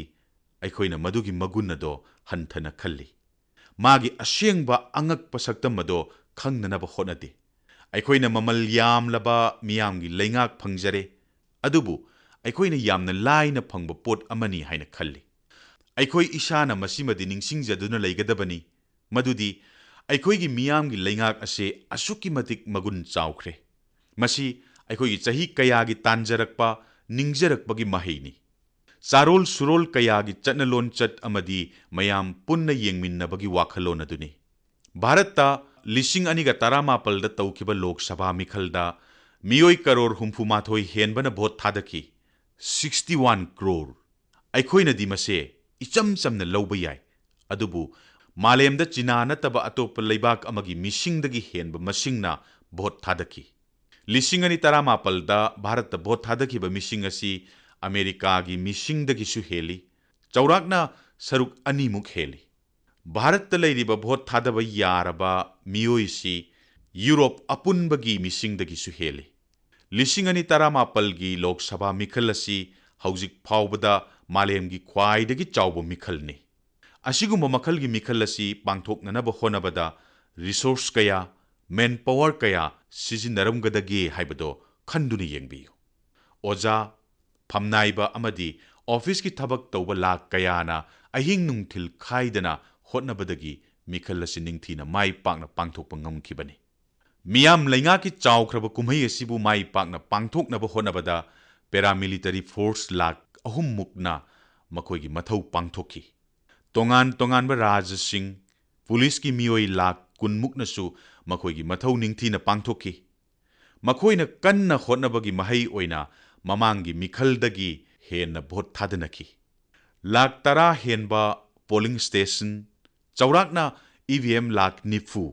S1: ꯑꯩꯈꯣꯏꯅ ꯃꯗꯨꯒꯤ ꯃꯒꯨꯟ ꯑꯗꯣ ꯍꯟꯊꯅ ꯈꯜꯂꯤ, ꯃꯥꯒꯤ ꯑꯁꯦꯡꯕ ꯑꯉꯛꯄ ꯁꯛꯇꯝ ꯑꯗꯣ ꯈꯪꯅꯅꯕ ꯍꯣꯠꯅꯗꯦ꯫ ꯑꯩꯈꯣꯏꯅ ꯃꯃꯜ ꯌꯥꯝꯂꯕ ꯃꯤꯌꯥꯝꯒꯤ ꯂꯩꯉꯥꯛ ꯐꯪꯖꯔꯦ, ꯑꯗꯨꯕꯨ ꯑꯩꯈꯣꯏꯅ ꯌꯥꯝꯅ ꯂꯥꯏꯅ ꯐꯪꯕ ꯄꯣꯠ ꯑꯃꯅꯤ ꯍꯥꯏꯅ ꯈꯜꯂꯤ꯫ ꯑꯩꯈꯣꯏ ꯏꯁꯥꯅ ꯃꯁꯤꯃꯗꯤ ꯅꯤꯡꯁꯤꯡꯖꯗꯨꯅ ꯂꯩꯒꯗꯕꯅꯤ ꯃꯗꯨꯗꯤ ꯑꯩꯈꯣꯏꯒꯤ ꯃꯤꯌꯥꯝꯒꯤ ꯂꯩꯉꯥꯛ ꯑꯁꯤ ꯑꯁꯨꯛꯀꯤ ꯃꯇꯤꯛ ꯃꯒꯨꯟ ꯆꯥꯎꯈ꯭ꯔꯦ꯫ ꯃꯁꯤ ꯑꯩꯈꯣꯏꯒꯤ ꯆꯍꯤ ꯀꯌꯥꯒꯤ ꯇꯥꯟꯖꯔꯛꯄ, ꯅꯤꯡꯖꯔꯛꯄꯒꯤ ꯃꯍꯩꯅꯤ꯫ ꯆꯥꯔꯣꯜ ꯁꯨꯔꯣꯜ ꯀꯌꯥꯒꯤ ꯆꯠꯅꯂꯣꯟꯆꯠ ꯑꯃꯗꯤ ꯃꯌꯥꯝ ꯄꯨꯟꯅ ꯌꯦꯡꯃꯤꯟꯅꯕꯒꯤ ꯋꯥꯈꯜꯂꯣꯟ ꯑꯗꯨꯅꯤ꯫ ꯚꯥꯔꯠꯇ 2017ꯗ ꯇꯧꯈꯤꯕ ꯂꯣꯛ ꯁꯚꯥ ꯃꯤꯈꯜꯗ ꯃꯤꯑꯣꯏ ꯀꯔꯣꯔ 64 ꯍꯦꯟꯕꯅ ꯚꯣꯠ ꯊꯥꯗꯈꯤ, 61 ꯀ꯭ꯔꯣꯔ꯫ ꯑꯩꯈꯣꯏꯅꯗꯤ ꯃꯁꯦ ꯏꯆꯝ ꯆꯝꯅ ꯂꯧꯕ ꯌꯥꯏ, ꯑꯗꯨꯕꯨ ꯃꯥꯂꯦꯝꯗ ꯆꯤꯅꯥ ꯅꯠꯇꯕ ꯑꯇꯣꯞꯄ ꯂꯩꯕꯥꯛ ꯑꯃꯒꯤ ꯃꯤꯁꯤꯡꯗꯒꯤ ꯍꯦꯟꯕ ꯃꯁꯤꯡꯅ ꯚꯣꯠ ꯊꯥꯗꯈꯤ꯫ 2017ꯗ ꯚꯥꯔꯠꯇ ꯚꯣꯠ ꯊꯥꯗꯈꯤꯕ ꯃꯤꯁꯤꯡ ꯑꯁꯤ ꯑꯃꯦꯔꯤꯀꯥꯒꯤ ꯃꯤꯁꯤꯡꯗꯒꯤꯁꯨ ꯍꯦꯜꯂꯤ, ꯆꯥꯎꯔꯥꯛꯅ ꯁꯔꯨꯛ 2ꯃꯨꯛ ꯍꯦꯜꯂꯤ꯫ ꯚꯥꯔꯠꯇ ꯂꯩꯔꯤꯕ ꯚꯣꯠ ꯊꯥꯗꯕ ꯌꯥꯔꯕ ꯃꯤꯑꯣꯏꯁꯤ ꯌꯨꯔꯣꯞ ꯑꯄꯨꯟꯕꯒꯤ ꯃꯤꯁꯤꯡꯗꯒꯤꯁꯨ ꯍꯦꯜꯂꯤ꯫ 2017ꯒꯤ ꯂꯣꯛ ꯁꯚꯥ ꯃꯤꯈꯜ ꯑꯁꯤ ꯍꯧꯖꯤꯛ ꯐꯥꯎꯕꯗ ꯃꯥꯂꯦꯝꯒꯤ ꯈ꯭ꯋꯥꯏꯗꯒꯤ ꯆꯥꯎꯕ ꯃꯤꯈꯜꯅꯤ꯫ ꯑꯁꯤꯒꯨꯝꯕ ꯃꯈꯜꯒꯤ ꯃꯤꯈꯜ ꯑꯁꯤ ꯄꯥꯡꯊꯣꯛꯅꯅꯕ ꯍꯣꯠꯅꯕꯗ ꯔꯤꯁꯣꯔꯁ ꯀꯌꯥ, ꯃꯦꯟ ꯄꯥꯋꯔ ꯀꯌꯥ ꯁꯤꯖꯤꯟꯅꯔꯝꯒꯗꯒꯦ ꯍꯥꯏꯕꯗꯣ ꯈꯟꯗꯨꯅ ꯌꯦꯡꯕꯤꯌꯨ꯫ ꯑꯣꯖꯥ, ꯐꯝꯅꯥꯏꯕ ꯑꯃꯗꯤ ꯑꯣꯐꯤꯁꯀꯤ ꯊꯕꯛ ꯇꯧꯕ ꯂꯥꯈ ꯀꯌꯥꯅ ꯑꯍꯤꯡ ꯅꯨꯡꯊꯤꯜ ꯈꯥꯏꯗꯅ ꯍꯣꯠꯅꯕꯗꯒꯤ ꯃꯤꯈꯜ ꯑꯁꯤ ꯅꯤꯡꯊꯤꯅ ꯃꯥꯏ ꯄꯥꯛꯅ ꯄꯥꯡꯊꯣꯛꯄ ꯉꯝꯈꯤꯕꯅꯤ꯫ ꯃꯤꯌꯥꯝ ꯂꯩꯉꯥꯛꯀꯤ ꯆꯥꯎꯈ꯭ꯔꯕ ꯀꯨꯝꯍꯩ ꯑꯁꯤꯕꯨ ꯃꯥꯏ ꯄꯥꯛꯅ ꯄꯥꯡꯊꯣꯛꯅꯕ ꯍꯣꯠꯅꯕꯗ ꯄꯦꯔꯥꯃꯤꯂꯤꯇꯔꯤ ꯐꯣꯔꯁ ꯂꯥꯈ 3ꯃꯨꯛꯅ ꯃꯈꯣꯏꯒꯤ ꯃꯊꯧ ꯄꯥꯡꯊꯣꯛꯈꯤ꯫ ꯇꯣꯉꯥꯟ ꯇꯣꯉꯥꯟꯕ ꯔꯥꯖ꯭ꯌꯁꯤꯡ, ꯄꯨꯂꯤꯁꯀꯤ ꯃꯤꯑꯣꯏ ꯂꯥꯈ 10ꯃꯨꯛꯅꯁꯨ ꯃꯈꯣꯏꯒꯤ ꯃꯊꯧ ꯅꯤꯡꯊꯤꯅ ꯄꯥꯡꯊꯣꯛꯈꯤ꯫ ꯃꯈꯣꯏꯅ ꯀꯟꯅ ꯍꯣꯠꯅꯕꯒꯤ ꯃꯍꯩ ꯑꯣꯏꯅ ꯃꯃꯥꯡꯒꯤ ꯃꯤꯈꯜꯗꯒꯤ ꯍꯦꯟꯅ ꯚꯣꯠ ꯊꯥꯗꯅꯈꯤ꯫ ꯂꯥꯈ 10 ꯍꯦꯟꯕ ꯄꯣꯂꯤꯡ ꯁ꯭ꯇꯦꯁꯟ, ꯆꯥꯎꯔꯥꯛꯅ EVM lakh 90,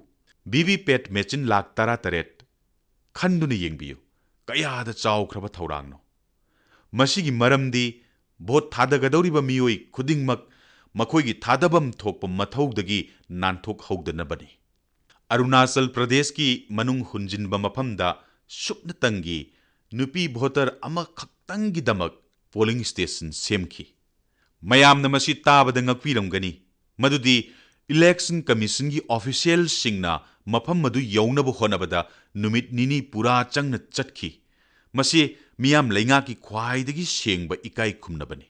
S1: VVPAT machine lakh 18, ꯈꯟꯗꯨꯅ ꯌꯦꯡꯕꯤꯌꯨ ꯀꯌꯥꯗ ꯆꯥꯎꯈ꯭ꯔꯕ ꯊꯧꯔꯥꯡꯅꯣ꯫ ꯃꯁꯤꯒꯤ ꯃꯔꯝꯗꯤ ꯚꯣꯠ ꯊꯥꯗꯒꯗꯧꯔꯤꯕ ꯃꯤꯑꯣꯏ ꯈꯨꯗꯤꯡꯃꯛ ꯃꯈꯣꯏꯒꯤ ꯊꯥꯗꯐꯝ ꯊꯣꯛꯄ ꯃꯊꯧꯗꯒꯤ ꯅꯥꯟꯊꯣꯛꯍꯧꯗꯅꯕꯅꯤ꯫ ꯑꯔꯨꯅꯥꯆꯜ ꯄ꯭ꯔꯗꯦꯁꯀꯤ ꯃꯅꯨꯡ ꯍꯨꯟꯖꯤꯟꯕ ꯃꯐꯝꯗ ꯁꯨꯞꯅꯇꯪꯒꯤ ꯅꯨꯄꯤ ꯚꯣꯇꯔ ꯑꯃꯈꯛꯇꯪꯒꯤꯗꯃꯛ ꯄꯣꯂꯤꯡ ꯁ꯭ꯇꯦꯁꯟ ꯁꯦꯝꯈꯤ꯫ ꯃꯌꯥꯝꯅ ꯃꯁꯤ ꯇꯥꯕꯗ ꯉꯛꯄꯤꯔꯝꯒꯅꯤ ꯃꯗꯨꯗꯤ ꯏꯂꯦꯛꯁꯟ ꯀꯃꯤꯁꯟꯒꯤ ꯑꯣꯐꯤꯁꯤꯌꯦꯜꯁꯤꯡꯅ ꯃꯐꯝ ꯑꯗꯨ ꯌꯧꯅꯕ ꯍꯣꯠꯅꯕꯗ ꯅꯨꯃꯤꯠ 2 ꯄꯨꯔꯥ ꯆꯪꯅ ꯆꯠꯈꯤ꯫ ꯃꯁꯤ ꯃꯤꯌꯥꯝ ꯂꯩꯉꯥꯛꯀꯤ ꯈ꯭ꯋꯥꯏꯗꯒꯤ ꯁꯦꯡꯕ ꯏꯀꯥꯏ ꯈꯨꯝꯅꯕꯅꯤ꯫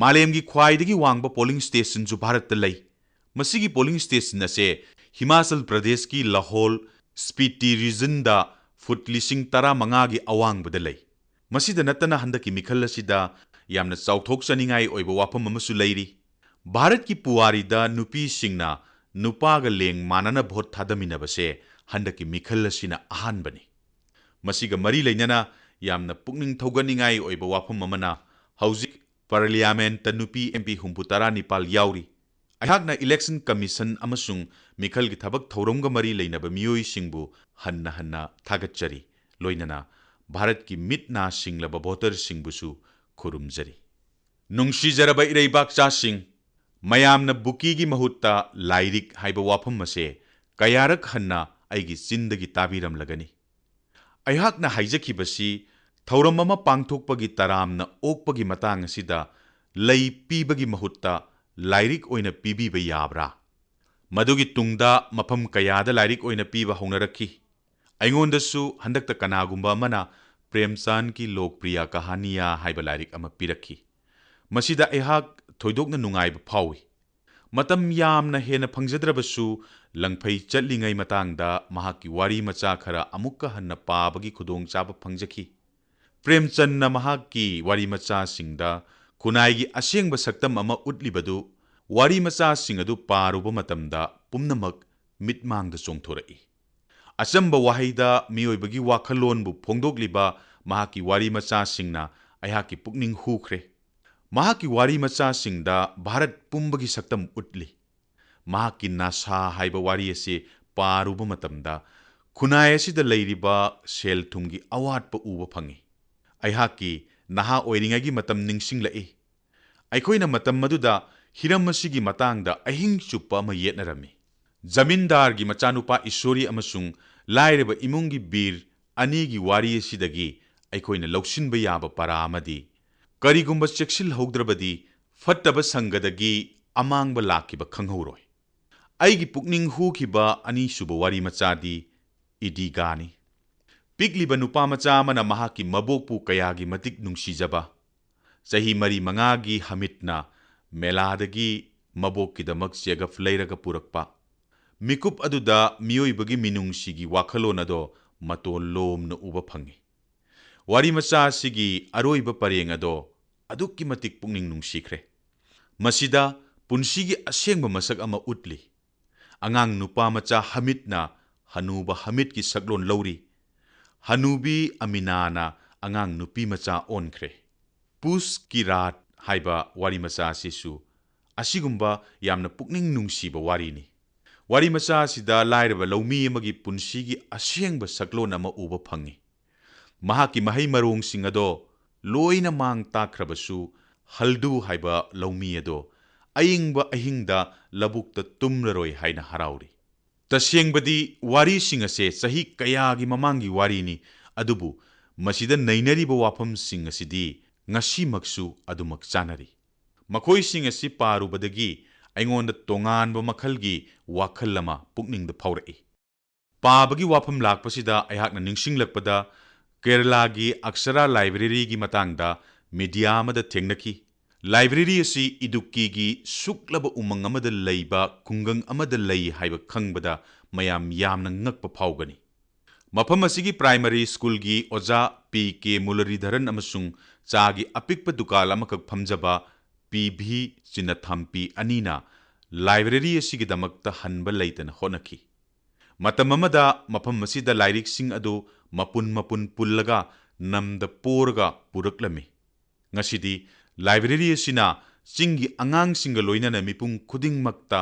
S1: ꯃꯥꯂꯦꯝꯒꯤ ꯈ꯭ꯋꯥꯏꯗꯒꯤ ꯋꯥꯡꯕ ꯄꯣꯂꯤꯡ ꯁ꯭ꯇꯦꯁꯟꯁꯨ ꯚꯥꯔꯠꯇ ꯂꯩ꯫ ꯃꯁꯤꯒꯤ ꯄꯣꯂꯤꯡ ꯁ꯭ꯇꯦꯁꯟ ꯑꯁꯤ ꯍꯤꯃꯥꯆꯜ ꯄ꯭ꯔꯗꯦꯁꯀꯤ ꯂꯍꯣꯜ ꯁ꯭ꯄꯤꯇꯤ ꯔꯤꯖꯟꯗ ꯐꯨꯠ 15,000ꯒꯤ ꯑꯋꯥꯡꯕꯗ ꯂꯩ꯫ ꯃꯁꯤꯗ ꯅꯠꯇꯅ ꯍꯟꯗꯛꯀꯤ ꯃꯤꯈꯜ ꯑꯁꯤꯗ ꯌꯥꯝꯅ ꯆꯥꯎꯊꯣꯛꯆꯅꯤꯡꯉꯥꯏ ꯑꯣꯏꯕ ꯋꯥꯐꯝ ꯑꯃꯁꯨ ꯂꯩꯔꯤ꯫ ꯚꯥꯔꯠꯀꯤ ꯄꯨꯋꯥꯔꯤꯗ ꯅꯨꯄꯤꯁꯤꯡꯅ ꯅꯨꯄꯥꯒ ꯂꯦꯡ ꯃꯥꯟꯅꯅ ꯚꯣꯠ ꯊꯥꯗꯃꯤꯟꯅꯕꯁꯦ ꯍꯟꯗꯛꯀꯤ ꯃꯤꯈꯜ ꯑꯁꯤꯅ ꯑꯍꯥꯟꯕꯅꯤ꯫ ꯃꯁꯤꯒ ꯃꯔꯤ ꯂꯩꯅꯅ ꯌꯥꯝꯅ ꯄꯨꯛꯅꯤꯡ ꯊꯧꯒꯠꯅꯤꯡꯉꯥꯏ ꯑꯣꯏꯕ ꯋꯥꯐꯝ ꯑꯃꯅ ꯍꯧꯖꯤꯛ ꯄꯥꯔꯂꯤꯌꯥꯃꯦꯟꯇ ꯅꯨꯄꯤ MP 69 ꯌꯥꯎꯔꯤ꯫ ꯑꯩꯍꯥꯛꯅ ꯏꯂꯦꯛꯁꯟ ꯀꯃꯤꯁꯟ ꯑꯃꯁꯨꯡ ꯃꯤꯈꯜꯒꯤ ꯊꯕꯛ ꯊꯧꯔꯝꯒ ꯃꯔꯤ ꯂꯩꯅꯕ ꯃꯤꯑꯣꯏꯁꯤꯡꯕꯨ ꯍꯟꯅ ꯍꯟꯅ ꯊꯥꯒꯠꯆꯔꯤ, ꯂꯣꯏꯅꯅ ꯚꯥꯔꯠꯀꯤ ꯃꯤꯠ ꯅꯥ ꯁꯤꯡꯂꯕ ꯚꯣꯇꯔꯁꯤꯡꯕꯨꯁꯨ ꯈꯨꯔꯨꯝꯖꯔꯤ꯫ ꯅꯨꯡꯁꯤꯖꯔꯕ ꯏꯔꯩꯕꯥꯛꯆꯥꯁꯤꯡ, ꯃꯌꯥꯝꯅ ꯕꯨꯀꯤꯒꯤ ꯃꯍꯨꯠꯇ ꯂꯥꯏꯔꯤꯛ ꯍꯥꯏꯕ ꯋꯥꯐꯝ ꯑꯁꯦ ꯀꯌꯥꯔꯛ ꯍꯟꯅ ꯑꯩꯒꯤ ꯆꯤꯟꯗꯒꯤ ꯇꯥꯕꯤꯔꯝꯂꯒꯅꯤ꯫ ꯑꯩꯍꯥꯛꯅ ꯍꯥꯏꯖꯈꯤꯕꯁꯤ ꯊꯧꯔꯝ ꯑꯃ ꯄꯥꯡꯊꯣꯛꯄꯒꯤ ꯇꯔꯥꯝꯅ ꯑꯣꯛꯄꯒꯤ ꯃꯇꯥꯡ ꯑꯁꯤꯗ ꯂꯩ ꯄꯤꯕꯒꯤ ꯃꯍꯨꯠꯇ ꯂꯥꯏꯔꯤꯛ ꯑꯣꯏꯅ ꯄꯤꯕꯤꯕ ꯌꯥꯕ꯭ꯔꯥ? ꯃꯗꯨꯒꯤ ꯇꯨꯡꯗ ꯃꯐꯝ ꯀꯌꯥꯗ ꯂꯥꯏꯔꯤꯛ ꯑꯣꯏꯅ ꯄꯤꯕ ꯍꯧꯅꯔꯛꯈꯤ꯫ ꯑꯩꯉꯣꯟꯗꯁꯨ ꯍꯟꯗꯛꯇ ꯀꯅꯥꯒꯨꯝꯕ ꯑꯃꯅ ꯄ꯭ꯔꯦꯝꯆꯥꯟꯗꯀꯤ ꯂꯣꯛꯄ꯭ꯔꯤꯌꯥ ꯀꯍꯥꯅꯤꯌꯥ ꯍꯥꯏꯕ ꯂꯥꯏꯔꯤꯛ ꯑꯃ ꯄꯤꯔꯛꯈꯤ꯫ ꯃꯁꯤꯗ ꯑꯩꯍꯥꯛ ꯊꯣꯏꯗꯣꯛꯅ ꯅꯨꯡꯉꯥꯏꯕ ꯐꯥꯎꯏ꯫ ꯃꯇꯝ ꯌꯥꯝꯅ ꯍꯦꯟꯅ ꯐꯪꯖꯗ꯭ꯔꯕꯁꯨ ꯂꯪꯐꯩ ꯆꯠꯂꯤꯉꯩ ꯃꯇꯥꯡꯗ ꯃꯍꯥꯛꯀꯤ ꯋꯥꯔꯤ ꯃꯆꯥ ꯈꯔ ꯑꯃꯨꯛꯀ ꯍꯟꯅ ꯄꯥꯕꯒꯤ ꯈꯨꯗꯣꯡꯆꯥꯕ ꯐꯪꯖꯈꯤ꯫ ꯄ꯭ꯔꯦꯝꯆꯟꯗꯅ ꯃꯍꯥꯛꯀꯤ ꯋꯥꯔꯤ ꯃꯆꯥꯁꯤꯡꯗ ꯈꯨꯟꯅꯥꯏꯒꯤ ꯑꯁꯦꯡꯕ ꯁꯛꯇꯝ ꯑꯃ ꯎꯠꯂꯤꯕꯗꯨ ꯋꯥꯔꯤ ꯃꯆꯥꯁꯤꯡ ꯑꯗꯨ ꯄꯥꯔꯨꯕ ꯃꯇꯝꯗ ꯄꯨꯝꯅꯃꯛ ꯃꯤꯠꯃꯥꯡꯗ ꯆꯣꯡꯊꯣꯔꯛꯏ꯫ ꯑꯆꯝꯕ ꯋꯥꯍꯩꯗ ꯃꯤꯑꯣꯏꯕꯒꯤ ꯋꯥꯈꯜꯂꯣꯟꯕꯨ ꯐꯣꯡꯗꯣꯛꯂꯤꯕ ꯃꯍꯥꯛꯀꯤ ꯋꯥꯔꯤ ꯃꯆꯥꯁꯤꯡꯅ ꯑꯩꯍꯥꯛꯀꯤ ꯄꯨꯛꯅꯤꯡ ꯍꯨꯈ꯭ꯔꯦ꯫ ꯃꯍꯥꯛꯀꯤ ꯋꯥꯔꯤ ꯃꯆꯥꯁꯤꯡꯗ ꯚꯥꯔꯠ ꯄꯨꯝꯕꯒꯤ ꯁꯛꯇꯝ ꯎꯠꯂꯤ꯫ ꯃꯍꯥꯛꯀꯤ ꯅꯥꯁꯥ ꯍꯥꯏꯕ ꯋꯥꯔꯤ ꯑꯁꯤ ꯄꯥꯔꯨꯕ ꯃꯇꯝꯗ ꯈꯨꯟꯅꯥꯏ ꯑꯁꯤꯗ ꯂꯩꯔꯤꯕ ꯁꯦꯜ ꯊꯨꯝꯒꯤ ꯑꯋꯥꯠꯄ ꯎꯕ ꯐꯪꯏ꯫ ꯑꯩꯍꯥꯛꯀꯤ ꯅꯍꯥ ꯑꯣꯏꯔꯤꯉꯩꯒꯤ ꯃꯇꯝ ꯅꯤꯡꯁꯤꯡꯂꯛꯏ꯫ ꯑꯩꯈꯣꯏꯅ ꯃꯇꯝ ꯑꯗꯨꯗ ꯍꯤꯔꯝ ꯑꯁꯤꯒꯤ ꯃꯇꯥꯡꯗ ꯑꯍꯤꯡ ꯆꯨꯞꯄ ꯑꯃ ꯌꯦꯠꯅꯔꯝꯃꯤ꯫ ꯖꯃꯤꯟꯗꯥꯔꯒꯤ ꯃꯆꯥꯅꯨꯄꯥ ꯏꯁꯣꯔꯤ ꯑꯃꯁꯨꯡ ꯂꯥꯏꯔꯕ ꯏꯃꯨꯡꯒꯤ ꯕꯤꯔ ꯑꯅꯤꯒꯤ ꯋꯥꯔꯤ ꯑꯁꯤꯗꯒꯤ ꯑꯩꯈꯣꯏꯅ ꯂꯧꯁꯤꯟꯕ ꯌꯥꯕ ꯄꯥꯔꯥ ꯑꯃꯗꯤ ꯀꯔꯤꯒꯨꯝꯕ ꯆꯦꯛꯁꯤꯜꯍꯧꯗ꯭ꯔꯕꯗꯤ ꯐꯠꯇꯕ ꯁꯪꯒꯗꯒꯤ ꯑꯃꯥꯡꯕ ꯂꯥꯛꯈꯤꯕ ꯈꯪꯍꯧꯔꯣꯏ꯫ ꯑꯩꯒꯤ ꯄꯨꯛꯅꯤꯡ ꯍꯨꯈꯤꯕ ꯑꯅꯤꯁꯨꯕ ꯋꯥꯔꯤ ꯃꯆꯥꯗꯤ ꯏꯗꯤꯒꯥꯅꯤ꯫ ꯄꯤꯛꯂꯤꯕ ꯅꯨꯄꯥꯃꯆꯥ ꯑꯃꯅ ꯃꯍꯥꯛꯀꯤ ꯃꯕꯣꯛꯄꯨ ꯀꯌꯥꯒꯤ ꯃꯇꯤꯛ ꯅꯨꯡꯁꯤꯖꯕ꯫ ꯆꯍꯤ 4-5ꯒꯤ ꯍꯃꯤꯗꯅ ꯃꯦꯂꯥꯗꯒꯤ ꯃꯕꯣꯛꯀꯤꯗꯃꯛ ꯆꯦꯒꯞ ꯂꯩꯔꯒ ꯄꯨꯔꯛꯄ꯫ ꯃꯤꯀꯨꯞ ꯑꯗꯨꯗ ꯃꯤꯑꯣꯏꯕꯒꯤ ꯃꯤꯅꯨꯡꯁꯤꯒꯤ ꯋꯥꯈꯜꯂꯣꯟ ꯑꯗꯣ ꯃꯇꯣꯟ ꯂꯣꯝꯅ ꯎꯕ ꯐꯪꯏ꯫ ꯋꯥꯔꯤ ꯃꯆꯥ ꯑꯁꯤꯒꯤ ꯑꯔꯣꯏꯕ ꯄꯔꯦꯡ ꯑꯗꯣ ꯑꯗꯨꯛꯀꯤ ꯃꯇꯤꯛ ꯄꯨꯛꯅꯤꯡ ꯅꯨꯡꯁꯤꯈ꯭ꯔꯦ꯫ ꯃꯁꯤꯗ ꯄꯨꯟꯁꯤꯒꯤ ꯑꯁꯦꯡꯕ ꯃꯁꯛ ꯑꯃ ꯎꯠꯂꯤ꯫ ꯑꯉꯥꯡ ꯅꯨꯄꯥꯃꯆꯥ ꯍꯃꯤꯗꯅ ꯍꯅꯨꯕ ꯍꯃꯤꯗꯀꯤ ꯁꯛꯂꯣꯟ ꯂꯧꯔꯤ꯫ ꯍꯅꯨꯕꯤ ꯑꯃꯤꯅꯥꯅ ꯑꯉꯥꯡ ꯅꯨꯄꯤꯃꯆꯥ ꯑꯣꯟꯈ꯭ꯔꯦ꯫ ꯄꯨꯁ ꯀꯤ ꯔꯥꯠ ꯍꯥꯏꯕ ꯋꯥꯔꯤ ꯃꯆꯥ ꯑꯁꯤꯁꯨ ꯑꯁꯤꯒꯨꯝꯕ ꯌꯥꯝꯅ ꯄꯨꯛꯅꯤꯡ ꯅꯨꯡꯁꯤꯕ ꯋꯥꯔꯤꯅꯤ꯫ ꯋꯥꯔꯤ ꯃꯆꯥ ꯑꯁꯤꯗ ꯂꯥꯏꯔꯕ ꯂꯧꯃꯤ ꯑꯃꯒꯤ ꯄꯨꯟꯁꯤꯒꯤ ꯑꯁꯦꯡꯕ ꯁꯛꯂꯣꯟ ꯑꯃ ꯎꯕ ꯐꯪꯏ꯫ ꯃꯍꯥꯛꯀꯤ ꯃꯍꯩ ꯃꯔꯣꯡꯁꯤꯡ ꯑꯗꯣ ꯂꯣꯏꯅ ꯃꯥꯡ ꯇꯥꯛꯈ꯭ꯔꯕꯁꯨ ꯍꯜꯗꯨ ꯍꯥꯏꯕ ꯂꯧꯃꯤ ꯑꯗꯣ ꯑꯏꯪꯕ ꯑꯍꯤꯡꯗ ꯂꯧꯕꯨꯛꯇ ꯇꯨꯝꯂꯔꯣꯏ ꯍꯥꯏꯅ ꯍꯔꯥꯎꯔꯤ꯫ ꯇꯁꯦꯡꯕꯗꯤ ꯋꯥꯔꯤꯁꯤꯡ ꯑꯁꯦ ꯆꯍꯤ ꯀꯌꯥꯒꯤ ꯃꯃꯥꯡꯒꯤ ꯋꯥꯔꯤꯅꯤ, ꯑꯗꯨꯕꯨ ꯃꯁꯤꯗ ꯅꯩꯅꯔꯤꯕ ꯋꯥꯐꯝꯁꯤꯡ ꯑꯁꯤꯗꯤ ꯉꯁꯤꯃꯛꯁꯨ ꯑꯗꯨꯃꯛ ꯆꯥꯅꯔꯤ꯫ ꯃꯈꯣꯏꯁꯤꯡ ꯑꯁꯤ ꯄꯥꯔꯨꯕꯗꯒꯤ ꯑꯩꯉꯣꯟꯗ ꯇꯣꯉꯥꯟꯕ ꯃꯈꯜꯒꯤ ꯋꯥꯈꯜ ꯑꯃ ꯄꯨꯛꯅꯤꯡꯗ ꯐꯥꯎꯔꯛꯏ꯫ ꯄꯥꯕꯒꯤ ꯋꯥꯐꯝ ꯂꯥꯛꯄꯁꯤꯗ ꯑꯩꯍꯥꯛꯅ ꯅꯤꯡꯁꯤꯡꯂꯛꯄꯗ ꯀꯦꯔꯂꯥꯒꯤ ꯑꯛꯁꯥꯔꯥ ꯂꯥꯏꯕ꯭ꯔꯦꯔꯤꯒꯤ ꯃꯇꯥꯡꯗ ꯃꯤꯗꯤꯌꯥ ꯑꯃꯗ ꯊꯦꯡꯅꯈꯤ꯫ ꯂꯥꯏꯕ꯭ꯔꯦꯔꯤ ꯑꯁꯤ ꯏꯗꯨꯛꯀꯤꯒꯤ ꯁꯨꯛꯂꯕ ꯎꯃꯪ ꯑꯃꯗ ꯂꯩꯕ ꯈꯨꯡꯒꯪ ꯑꯃꯗ ꯂꯩ ꯍꯥꯏꯕ ꯈꯪꯕꯗ ꯃꯌꯥꯝ ꯌꯥꯝꯅ ꯉꯛꯄ ꯐꯥꯎꯒꯅꯤ꯫ ꯃꯐꯝ ꯑꯁꯤꯒꯤ ꯄ꯭ꯔꯥꯏꯃꯥꯔꯤ ꯁ꯭ꯀꯨꯜꯒꯤ ꯑꯣꯖꯥ ꯄꯤ. ꯀꯦ. ꯃꯨꯔꯂꯤꯙꯔꯟ ꯑꯃꯁꯨꯡ ꯆꯥꯒꯤ ꯑꯄꯤꯛꯄ ꯗꯨꯀꯥꯟ ꯑꯃꯈꯛ ꯐꯝꯖꯕ ꯄꯤ. ꯚꯤ. ꯆꯤꯟꯅꯊꯝꯄꯤ ꯑꯅꯤꯅ ꯂꯥꯏꯕ꯭ꯔꯦꯔꯤ ꯑꯁꯤꯒꯤꯗꯃꯛꯇ ꯍꯟꯕ ꯂꯩꯇꯅ ꯍꯣꯠꯅꯈꯤ꯫ ꯃꯇꯝ ꯑꯃꯗ ꯃꯐꯝ ꯑꯁꯤꯗ ꯂꯥꯏꯔꯤꯛꯁꯤꯡ ꯑꯗꯨ ꯃꯄꯨꯟ ꯃꯄꯨꯟ ꯄꯨꯜꯂꯒ ꯅꯝꯗ ꯄꯣꯔꯒ ꯄꯨꯔꯛꯂꯝꯃꯤ꯫ ꯉꯁꯤꯗꯤ ꯂꯥꯏꯕ꯭ꯔꯦꯔꯤ ꯑꯁꯤꯅ ꯆꯤꯡꯒꯤ ꯑꯉꯥꯡꯁꯤꯡꯒ ꯂꯣꯏꯅꯅ ꯃꯤꯄꯨꯝ ꯈꯨꯗꯤꯡꯃꯛꯇ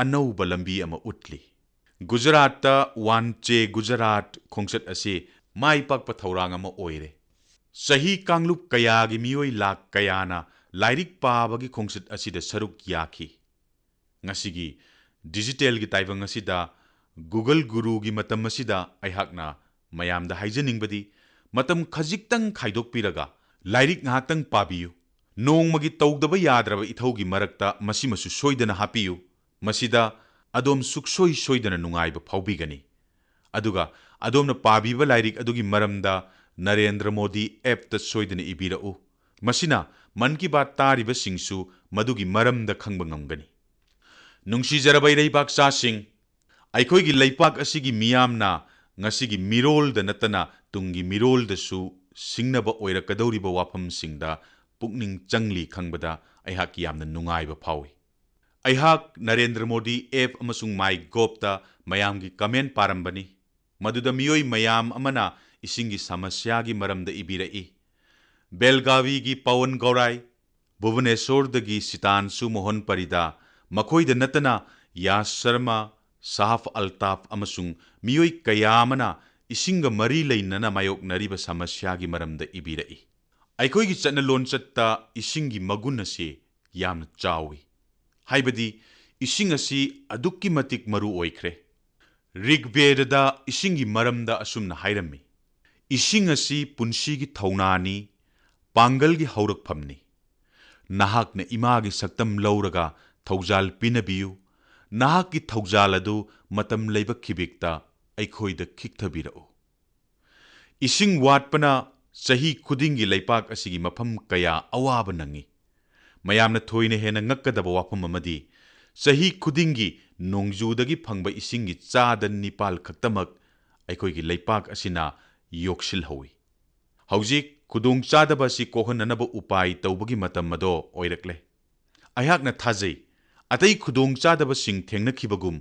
S1: ꯑꯅꯧꯕ ꯂꯝꯕꯤ ꯑꯃ ꯎꯠꯂꯤ꯫ ꯒꯨꯖꯔꯥꯠꯇ ꯋꯥꯟꯆꯦ ꯒꯨꯖꯔꯥꯠ ꯈꯣꯡꯆꯠ ꯑꯁꯤ ꯃꯥꯏ ꯄꯥꯛꯄ ꯊꯧꯔꯥꯡ ꯑꯃ ꯑꯣꯏꯔꯦ꯫ ꯆꯍꯤ ꯀꯥꯡꯂꯨꯞ ꯀꯌꯥꯒꯤ ꯃꯤꯑꯣꯏ ꯂꯥꯈ ꯀꯌꯥꯅ ꯂꯥꯏꯔꯤꯛ ꯄꯥꯕꯒꯤ ꯈꯣꯡꯆꯠ ꯑꯁꯤꯗ ꯁꯔꯨꯛ ꯌꯥꯈꯤ꯫ ꯉꯁꯤꯒꯤ ꯗꯤꯖꯤꯇꯦꯜꯒꯤ ꯇꯥꯏꯕꯪ ꯑꯁꯤꯗ ꯒꯨꯒꯜ ꯒꯨꯔꯨꯒꯤ ꯃꯇꯝ ꯑꯁꯤꯗ ꯑꯩꯍꯥꯛꯅ ꯃꯌꯥꯝꯗ ꯍꯥꯏꯖꯅꯤꯡꯕꯗꯤ ꯃꯇꯝ ꯈꯖꯤꯛꯇꯪ ꯈꯥꯏꯗꯣꯛꯄꯤꯔꯒ ꯂꯥꯏꯔꯤꯛ ꯉꯥꯏꯍꯥꯛꯇꯪ ꯄꯥꯕꯤꯌꯨ꯫ ꯅꯣꯡꯃꯒꯤ ꯇꯧꯗꯕ ꯌꯥꯗ꯭ꯔꯕ ꯏꯊꯧꯒꯤ ꯃꯔꯛꯇ ꯃꯁꯤꯃꯁꯨ ꯁꯣꯏꯗꯅ ꯍꯥꯞꯄꯤꯌꯨ꯫ ꯃꯁꯤꯗ ꯑꯗꯣꯝ ꯁꯨꯛꯁꯣꯏ ꯁꯣꯏꯗꯅ ꯅꯨꯡꯉꯥꯏꯕ ꯐꯥꯎꯕꯤꯒꯅꯤ꯫ ꯑꯗꯨꯒ ꯑꯗꯣꯝꯅ ꯄꯥꯕꯤꯕ ꯂꯥꯏꯔꯤꯛ ꯑꯗꯨꯒꯤ ꯃꯔꯝꯗ ꯅꯔꯦꯟꯗ꯭ꯔ ꯃꯣꯗꯤ ꯑꯦꯞꯇ ꯁꯣꯏꯗꯅ ꯏꯕꯤꯔꯛꯎ꯫ ꯃꯁꯤꯅ ꯃꯟ ꯀꯤ ꯕꯥꯠ ꯇꯥꯔꯤꯕꯁꯤꯡꯁꯨ ꯃꯗꯨꯒꯤ ꯃꯔꯝꯗ ꯈꯪꯕ ꯉꯝꯒꯅꯤ꯫ ꯅꯨꯡꯁꯤꯖꯔꯕ ꯏꯔꯩꯕꯥꯛꯆꯥꯁꯤꯡ, ꯑꯩꯈꯣꯏꯒꯤ ꯂꯩꯄꯥꯛ ꯑꯁꯤꯒꯤ ꯃꯤꯌꯥꯝꯅ ꯉꯁꯤꯒꯤ ꯃꯤꯔꯣꯜꯗ ꯅꯠꯇꯅ ꯇꯨꯡꯒꯤ ꯃꯤꯔꯣꯜꯗꯁꯨ ꯁꯤꯡꯅꯕ ꯑꯣꯏꯔꯛꯀꯗꯧꯔꯤꯕ ꯋꯥꯐꯝꯁꯤꯡꯗ ꯄꯨꯛꯅꯤꯡ ꯆꯪꯂꯤ ꯈꯪꯕꯗ ꯑꯩꯍꯥꯛ ꯌꯥꯝꯅ ꯅꯨꯡꯉꯥꯏꯕ ꯐꯥꯎꯏ꯫ ꯑꯩꯍꯥꯛ ꯅꯔꯦꯟꯗ꯭ꯔ ꯃꯣꯗꯤ ꯑꯦꯞ ꯑꯃꯁꯨꯡ ꯃꯥꯏ ꯒꯣꯚꯇ ꯃꯌꯥꯝꯒꯤ ꯀꯃꯦꯟ ꯄꯥꯔꯝꯕꯅꯤ꯫ ꯃꯗꯨꯗ ꯃꯤꯑꯣꯏ ꯃꯌꯥꯝ ꯑꯃꯅ ꯏꯁꯤꯡꯒꯤ ꯁꯃꯁ꯭ꯌꯥꯒꯤ ꯃꯔꯝꯗ ꯏꯕꯤꯔꯛꯏ꯫ ꯕꯦꯜꯒꯥꯚꯤꯒꯤ ꯄꯋꯟ ꯒꯧꯔꯥꯏ, ꯚꯨꯕꯅꯦꯁ꯭ꯋꯔꯗꯒꯤ ꯁꯤꯇꯥꯟꯁꯨ ꯃꯣꯍꯟ ꯄꯔꯤꯗꯥ, ꯃꯈꯣꯏꯗ ꯅꯠꯇꯅ ꯌꯥꯁ ꯁꯔꯃ, ꯁꯥꯍꯐ ꯑꯜꯇꯥꯐ ꯑꯃꯁꯨꯡ ꯃꯤꯑꯣꯏ ꯀꯌꯥ ꯑꯃꯅ ꯏꯁꯤꯡꯒ ꯃꯔꯤ ꯂꯩꯅꯅ ꯃꯥꯌꯣꯛꯅꯔꯤꯕ ꯁꯃꯁ꯭ꯌꯥꯒꯤ ꯃꯔꯝꯗ ꯏꯕꯤꯔꯛꯏ꯫ ꯑꯩꯈꯣꯏꯒꯤ ꯆꯠꯅ ꯂꯣꯟꯆꯠꯇ ꯏꯁꯤꯡꯒꯤ ꯃꯒꯨꯟ ꯑꯁꯤ ꯌꯥꯝꯅ ꯆꯥꯎꯏ꯫ ꯍꯥꯏꯕꯗꯤ ꯏꯁꯤꯡ ꯑꯁꯤ ꯑꯗꯨꯛꯀꯤ ꯃꯇꯤꯛ ꯃꯔꯨ ꯑꯣꯏꯈ꯭ꯔꯦ꯫ ꯔꯤꯒꯚꯦꯗꯗ ꯏꯁꯤꯡꯒꯤ ꯃꯔꯝꯗ ꯑꯁꯨꯝꯅ ꯍꯥꯏꯔꯝꯃꯤ: ꯏꯁꯤꯡ ꯑꯁꯤ ꯄꯨꯟꯁꯤꯒꯤ ꯊꯧꯅꯥꯅꯤ, ꯄꯥꯡꯒꯜꯒꯤ ꯍꯧꯔꯛꯐꯝꯅꯤ꯫ ꯅꯍꯥꯛꯅ ꯏꯃꯥꯒꯤ ꯁꯛꯇꯝ ꯂꯧꯔꯒ ꯊꯧꯖꯥꯜ ꯄꯤꯅꯕꯤꯌꯨ꯫ ꯅꯍꯥꯛꯀꯤ ꯊꯧꯖꯥꯜ ꯑꯗꯨ ꯃꯇꯝ ꯂꯩꯕ ꯈꯤꯕꯤꯛꯇ ꯑꯩꯈꯣꯏꯗ ꯈꯤꯛꯊꯕꯤꯔꯛꯎ꯫ ꯏꯁꯤꯡ ꯋꯥꯠꯄꯅ ꯆꯍꯤ ꯈꯨꯗꯤꯡꯒꯤ ꯂꯩꯄꯥꯛ ꯑꯁꯤꯒꯤ ꯃꯐꯝ ꯀꯌꯥ ꯑꯋꯥꯕ ꯅꯪꯏ꯫ ꯃꯌꯥꯝꯅ ꯊꯣꯏꯅ ꯍꯦꯟꯅ ꯉꯛꯀꯗꯕ ꯋꯥꯐꯝ ꯑꯃꯗꯤ ꯆꯍꯤ ꯈꯨꯗꯤꯡꯒꯤ ꯅꯣꯡꯖꯨꯗꯒꯤ ꯐꯪꯕ ꯏꯁꯤꯡꯒꯤ 9% ꯈꯛꯇꯃꯛ ꯑꯩꯈꯣꯏꯒꯤ ꯂꯩꯄꯥꯛ ꯑꯁꯤꯅ ꯌꯣꯛꯁꯤꯜꯍꯧꯏ꯫ ꯍꯧꯖꯤꯛ ꯈꯨꯗꯣꯡꯆꯥꯗꯕ ꯑꯁꯤ ꯀꯣꯛꯍꯟꯅꯅꯕ ꯎꯄꯥꯏ ꯇꯧꯕꯒꯤ ꯃꯇꯝ ꯑꯗꯣ ꯑꯣꯏꯔꯛꯂꯦ꯫ ꯑꯩꯍꯥꯛꯅ ꯊꯥꯖꯩ ꯑꯇꯩ ꯈꯨꯗꯣꯡꯆꯥꯗꯕꯁꯤꯡ ꯊꯦꯡꯅꯈꯤꯕꯒꯨꯝ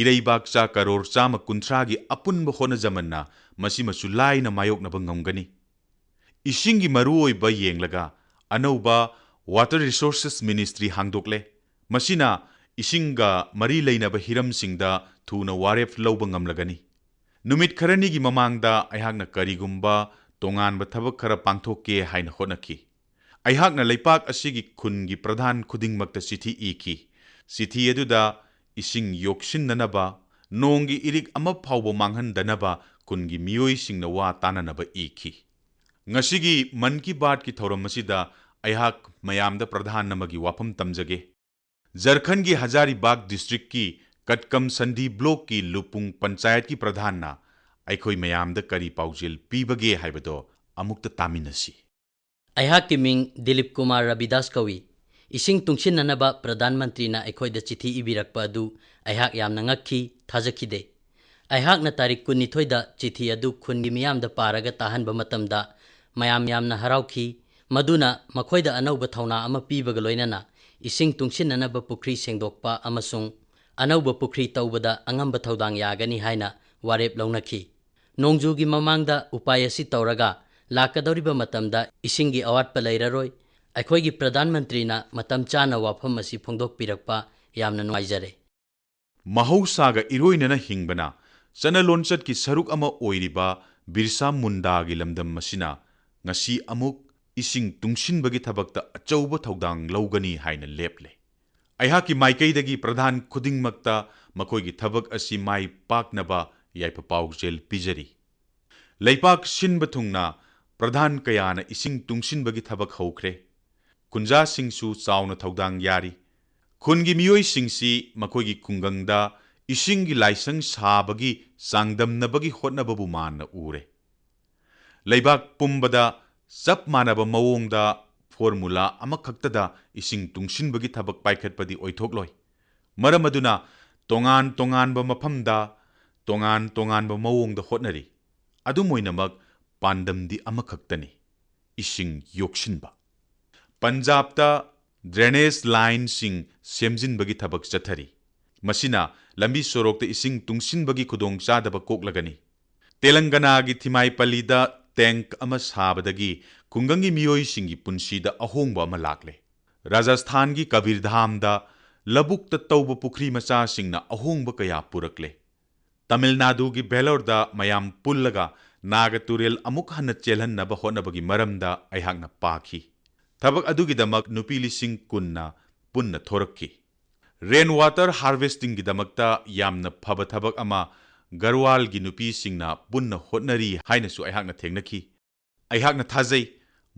S1: ꯏꯔꯩꯕꯥꯛꯆꯥ ꯀꯔꯣꯔ 130ꯒꯤ ꯑꯄꯨꯟꯕ ꯍꯣꯠꯅꯖꯃꯟꯅ ꯃꯁꯤꯃꯁꯨ ꯂꯥꯏꯅ ꯃꯥꯌꯣꯛꯅꯕ ꯉꯝꯒꯅꯤ꯫ ꯏꯁꯤꯡꯒꯤ ꯃꯔꯨꯑꯣꯏꯕ ꯌꯦꯡꯂꯒ ꯑꯅꯧꯕ ꯋꯥꯇꯔ ꯔꯤꯁꯣꯔꯁꯦꯁ ꯃꯤꯅꯤꯁꯇ꯭ꯔꯤ ꯍꯥꯡꯗꯣꯛꯂꯦ꯫ ꯃꯁꯤꯅ ꯏꯁꯤꯡꯒ ꯃꯔꯤ ꯂꯩꯅꯕ ꯍꯤꯔꯝꯁꯤꯡꯗ ꯊꯨꯅ ꯋꯥꯔꯦꯞ ꯂꯧꯕ ꯉꯝꯂꯒꯅꯤ꯫ ꯅꯨꯃꯤꯠ ꯈꯔꯅꯤꯒꯤ ꯃꯃꯥꯡꯗ ꯑꯩꯍꯥꯛꯅ ꯀꯔꯤꯒꯨꯝꯕ ꯇꯣꯉꯥꯟꯕ ꯊꯕꯛ ꯈꯔ ꯄꯥꯡꯊꯣꯛꯀꯦ ꯍꯥꯏꯅ ꯍꯣꯠꯅꯈꯤ꯫ ꯑꯩꯍꯥꯛꯅ ꯂꯩꯄꯥꯛ ꯑꯁꯤꯒꯤ ꯈꯨꯟꯒꯤ ꯄ꯭ꯔꯙꯥꯟ ꯈꯨꯗꯤꯡꯃꯛꯇ ꯆꯤꯊꯤ ꯏꯈꯤ꯫ ꯆꯤꯊꯤ ꯑꯗꯨꯗ ꯏꯁꯤꯡ ꯌꯣꯛꯁꯤꯟꯅꯅꯕ, ꯅꯣꯡꯒꯤ ꯏꯔꯤꯛ ꯑꯃ ꯐꯥꯎꯕ ꯃꯥꯡꯍꯟꯗꯅꯕ ꯀꯨꯟꯒꯤ ꯃꯤꯑꯣꯏꯁꯤꯡꯅ ꯋꯥ ꯇꯥꯅꯅꯕ ꯏꯈꯤ꯫ ꯉꯁꯤꯒꯤ ꯃꯟ ꯀꯤ ꯕꯥꯠꯀꯤ ꯊꯧꯔꯝ ꯑꯁꯤꯗ ꯑꯩꯍꯥꯛ ꯃꯌꯥꯝꯗ ꯄ꯭ꯔꯙꯥꯟ ꯑꯃꯒꯤ ꯋꯥꯐꯝ ꯇꯝꯖꯒꯦ꯫ ꯓꯔꯈꯟꯒꯤ ꯍꯖꯥꯔꯤꯕꯥꯒ ꯗꯤꯁꯇ꯭ꯔꯤꯛꯀꯤ ꯀꯠꯀꯝ ꯁꯟꯙꯤ ꯕ꯭ꯂꯣꯛꯀꯤ ꯂꯨꯄꯨꯡ ꯄꯟꯆꯥꯌꯠꯀꯤ ꯄ꯭ꯔꯙꯥꯟꯅ ꯑꯩꯈꯣꯏ ꯃꯌꯥꯝꯗ ꯀꯔꯤ ꯄꯥꯎꯖꯦꯜ ꯄꯤꯕꯒꯦ ꯍꯥꯏꯕꯗꯣ ꯑꯃꯨꯛꯇ ꯇꯥꯃꯤꯟꯅꯁꯤ꯫
S2: ꯑꯩꯍꯥꯛꯀꯤ ꯃꯤꯡ ꯗꯤꯂꯤꯞ ꯀꯨꯃꯥꯔ ꯔꯕꯤꯗꯥꯁ ꯀꯧꯏ꯫ ꯏꯁꯤꯡ ꯇꯨꯡꯁꯤꯟꯅꯅꯕ ꯄ꯭ꯔꯙꯥꯟ ꯃꯟꯇ꯭ꯔꯤꯅ ꯑꯩꯈꯣꯏꯗ ꯆꯤꯊꯤ ꯏꯕꯤꯔꯛꯄ ꯑꯗꯨ ꯑꯩꯍꯥꯛ ꯌꯥꯝꯅ ꯉꯛꯈꯤ, ꯊꯥꯖꯈꯤꯗꯦ꯫ ꯑꯩꯍꯥꯛꯅ ꯇꯥꯔꯤꯛ 22ꯗ ꯆꯤꯊꯤ ꯑꯗꯨ ꯈꯨꯟꯒꯤ ꯃꯤꯌꯥꯝꯗ ꯄꯥꯔꯒ ꯇꯥꯍꯟꯕ ꯃꯇꯝꯗ ꯃꯌꯥꯝ ꯌꯥꯝꯅ ꯍꯔꯥꯎꯈꯤ꯫ ꯃꯗꯨꯅ ꯃꯈꯣꯏꯗ ꯑꯅꯧꯕ ꯊꯧꯅꯥ ꯑꯃ ꯄꯤꯕꯒ ꯂꯣꯏꯅꯅ ꯏꯁꯤꯡ ꯇꯨꯡꯁꯤꯟꯅꯅꯕ ꯄꯨꯈ꯭ꯔꯤ ꯁꯦꯡꯗꯣꯛꯄ ꯑꯃꯁꯨꯡ ꯑꯅꯧꯕ ꯄꯨꯈ꯭ꯔꯤ ꯇꯧꯕꯗ ꯑꯉꯝꯕ ꯊꯧꯗꯥꯡ ꯌꯥꯒꯅꯤ ꯍꯥꯏꯅ ꯋꯥꯔꯦꯞ ꯂꯧꯅꯈꯤ꯫ ꯅꯣꯡꯖꯨꯒꯤ ꯃꯃꯥꯡꯗ ꯎꯄꯥꯏ ꯑꯁꯤ ꯇꯧꯔꯒ ꯂꯥꯛꯀꯗꯧꯔꯤꯕ ꯃꯇꯝꯗ ꯏꯁꯤꯡꯒꯤ ꯑꯋꯥꯠꯄ ꯂꯩꯔꯔꯣꯏ꯫ ꯑꯩꯈꯣꯏꯒꯤ ꯄ꯭ꯔꯙꯥꯟ ꯃꯟꯇ꯭ꯔꯤꯅ ꯃꯇꯝ ꯆꯥꯅ ꯋꯥꯐꯝ ꯑꯁꯤ ꯐꯣꯡꯗꯣꯛꯄꯤꯔꯛꯄ ꯌꯥꯝꯅ ꯅꯨꯡꯉꯥꯏꯖꯔꯦ꯫
S1: ꯃꯍꯧꯁꯥꯒ ꯏꯔꯣꯏꯅꯅ ꯍꯤꯡꯕꯅ ꯆꯠꯅꯂꯣꯟꯆꯠꯀꯤ ꯁꯔꯨꯛ ꯑꯃ ꯑꯣꯏꯔꯤꯕ ꯕꯤꯔꯁꯥ ꯃꯨꯟꯗꯥꯒꯤ ꯂꯝꯗꯝ ꯑꯁꯤꯅ ꯉꯁꯤ ꯑꯃꯨꯛ ꯏꯁꯤꯡ ꯇꯨꯡꯁꯤꯟꯕꯒꯤ ꯊꯕꯛꯇ ꯑꯆꯧꯕ ꯊꯧꯗꯥꯡ ꯂꯧꯒꯅꯤ ꯍꯥꯏꯅ ꯂꯦꯞꯂꯦ꯫ ꯑꯩꯍꯥꯛꯀꯤ ꯃꯥꯏꯀꯩꯗꯒꯤ ꯄ꯭ꯔꯙꯥꯟ ꯈꯨꯗꯤꯡꯃꯛꯇ ꯃꯈꯣꯏꯒꯤ ꯊꯕꯛ ꯑꯁꯤ ꯃꯥꯏ ꯄꯥꯛꯅꯕ ꯌꯥꯏꯐ ꯄꯥꯎꯖꯦꯜ ꯄꯤꯖꯔꯤ꯫ ꯂꯩꯄꯥꯛ ꯁꯤꯟꯕ ꯊꯨꯡꯅ ꯄ꯭ꯔꯙꯥꯟ ꯀꯌꯥꯅ ꯏꯁꯤꯡ ꯇꯨꯡꯁꯤꯟꯕꯒꯤ ꯊꯕꯛ ꯍꯧꯈ꯭ꯔꯦ꯫ ꯈꯨꯟꯖꯥꯁꯤꯡꯁꯨ ꯆꯥꯎꯅ ꯊꯧꯗꯥꯡ ꯌꯥꯔꯤ꯫ ꯈꯨꯟꯒꯤ ꯃꯤꯑꯣꯏꯁꯤꯡꯁꯤ ꯃꯈꯣꯏꯒꯤ ꯈꯨꯡꯒꯪꯗ ꯏꯁꯤꯡꯒꯤ ꯂꯥꯏꯁꯪ ꯁꯥꯕꯒꯤ ꯆꯥꯡꯗꯝꯅꯕꯒꯤ ꯍꯣꯠꯅꯕꯕꯨ ꯃꯥꯟꯅ ꯎꯔꯦ꯫ ꯂꯩꯕꯥꯛ ꯄꯨꯝꯕꯗ ꯆꯞ ꯃꯥꯟꯅꯕ ꯃꯑꯣꯡꯗ ꯐꯣꯔꯃꯨꯂꯥ ꯑꯃꯈꯛꯇꯗ ꯏꯁꯤꯡ ꯇꯨꯡꯁꯤꯟꯕꯒꯤ ꯊꯕꯛ ꯄꯥꯏꯈꯠꯄꯗꯤ ꯑꯣꯏꯊꯣꯛꯂꯣꯏ꯫ ꯃꯔꯝ ꯑꯗꯨꯅ ꯇꯣꯉꯥꯟ ꯇꯣꯉꯥꯟꯕ ꯃꯐꯝꯗ ꯇꯣꯉꯥꯟ ꯇꯣꯉꯥꯟꯕ ꯃꯑꯣꯡꯗ ꯍꯣꯠꯅꯔꯤ꯫ ꯑꯗꯨꯝ ꯑꯣꯏꯅꯃꯛ ꯄꯥꯟꯗꯝꯗꯤ ꯑꯃꯈꯛꯇꯅꯤ: ꯏꯁꯤꯡ ꯌꯣꯛꯁꯤꯟꯕ꯫ ꯄꯟꯖꯥꯕꯇ ꯗ꯭ꯔꯦꯅꯦꯖ ꯂꯥꯏꯟꯁꯤꯡ ꯁꯦꯝꯖꯤꯟꯕꯒꯤ ꯊꯕꯛ ꯆꯠꯊꯔꯤ꯫ ꯃꯁꯤꯅ ꯂꯝꯕꯤ ꯁꯣꯔꯣꯛꯇ ꯏꯁꯤꯡ ꯇꯨꯡꯁꯤꯟꯕꯒꯤ ꯈꯨꯗꯣꯡꯆꯥꯗꯕ ꯀꯣꯛꯂꯒꯅꯤ꯫ ꯇꯦꯂꯪꯒꯅꯥꯒꯤ ꯊꯤꯃꯥꯏꯄꯜꯂꯤꯗ ꯇꯦꯡꯛ ꯑꯃ ꯁꯥꯕꯗꯒꯤ ꯈꯨꯡꯒꯪꯒꯤ ꯃꯤꯑꯣꯏꯁꯤꯡꯒꯤ ꯄꯨꯟꯁꯤꯗ ꯑꯍꯣꯡꯕ ꯑꯃ ꯂꯥꯛꯂꯦ꯫ ꯔꯥꯖꯁꯊꯥꯟꯒꯤ ꯀꯕꯤꯔꯙꯥꯝꯗ ꯂꯧꯕꯨꯛꯇ ꯇꯧꯕ ꯄꯨꯈ꯭ꯔꯤ ꯃꯆꯥꯁꯤꯡꯅ ꯑꯍꯣꯡꯕ ꯀꯌꯥ ꯄꯨꯔꯛꯂꯦ꯫ ꯇꯃꯤꯜ ꯅꯥꯗꯨꯒꯤ ꯚꯦꯜꯂꯣꯔꯗ ꯃꯌꯥꯝ ꯄꯨꯜꯂꯒ ꯅꯥꯒ ꯇꯨꯔꯦꯜ ꯑꯃꯨꯛ ꯍꯟꯅ ꯆꯦꯜꯍꯟꯅꯕ ꯍꯣꯠꯅꯕꯒꯤ ꯃꯔꯝꯗ ꯑꯩꯍꯥꯛꯅ ꯄꯥꯈꯤ꯫ ꯊꯕꯛ ꯑꯗꯨꯒꯤꯗꯃꯛ ꯅꯨꯄꯤ 10,000ꯅ ꯄꯨꯟꯅ ꯊꯣꯔꯛꯈꯤ꯫ ꯔꯦꯟ ꯋꯥꯇꯔ ꯍꯥꯔꯚꯦꯁꯇꯤꯡꯒꯤꯗꯃꯛꯇ ꯌꯥꯝꯅ ꯐꯕ ꯊꯕꯛ ꯑꯃ ꯒꯔꯋꯥꯜꯒꯤ ꯅꯨꯄꯤꯁꯤꯡꯅ ꯄꯨꯟꯅ ꯍꯣꯠꯅꯔꯤ ꯍꯥꯏꯅꯁꯨ ꯑꯩꯍꯥꯛꯅ ꯊꯦꯡꯅꯈꯤ꯫ ꯑꯩꯍꯥꯛꯅ ꯊꯥꯖꯩ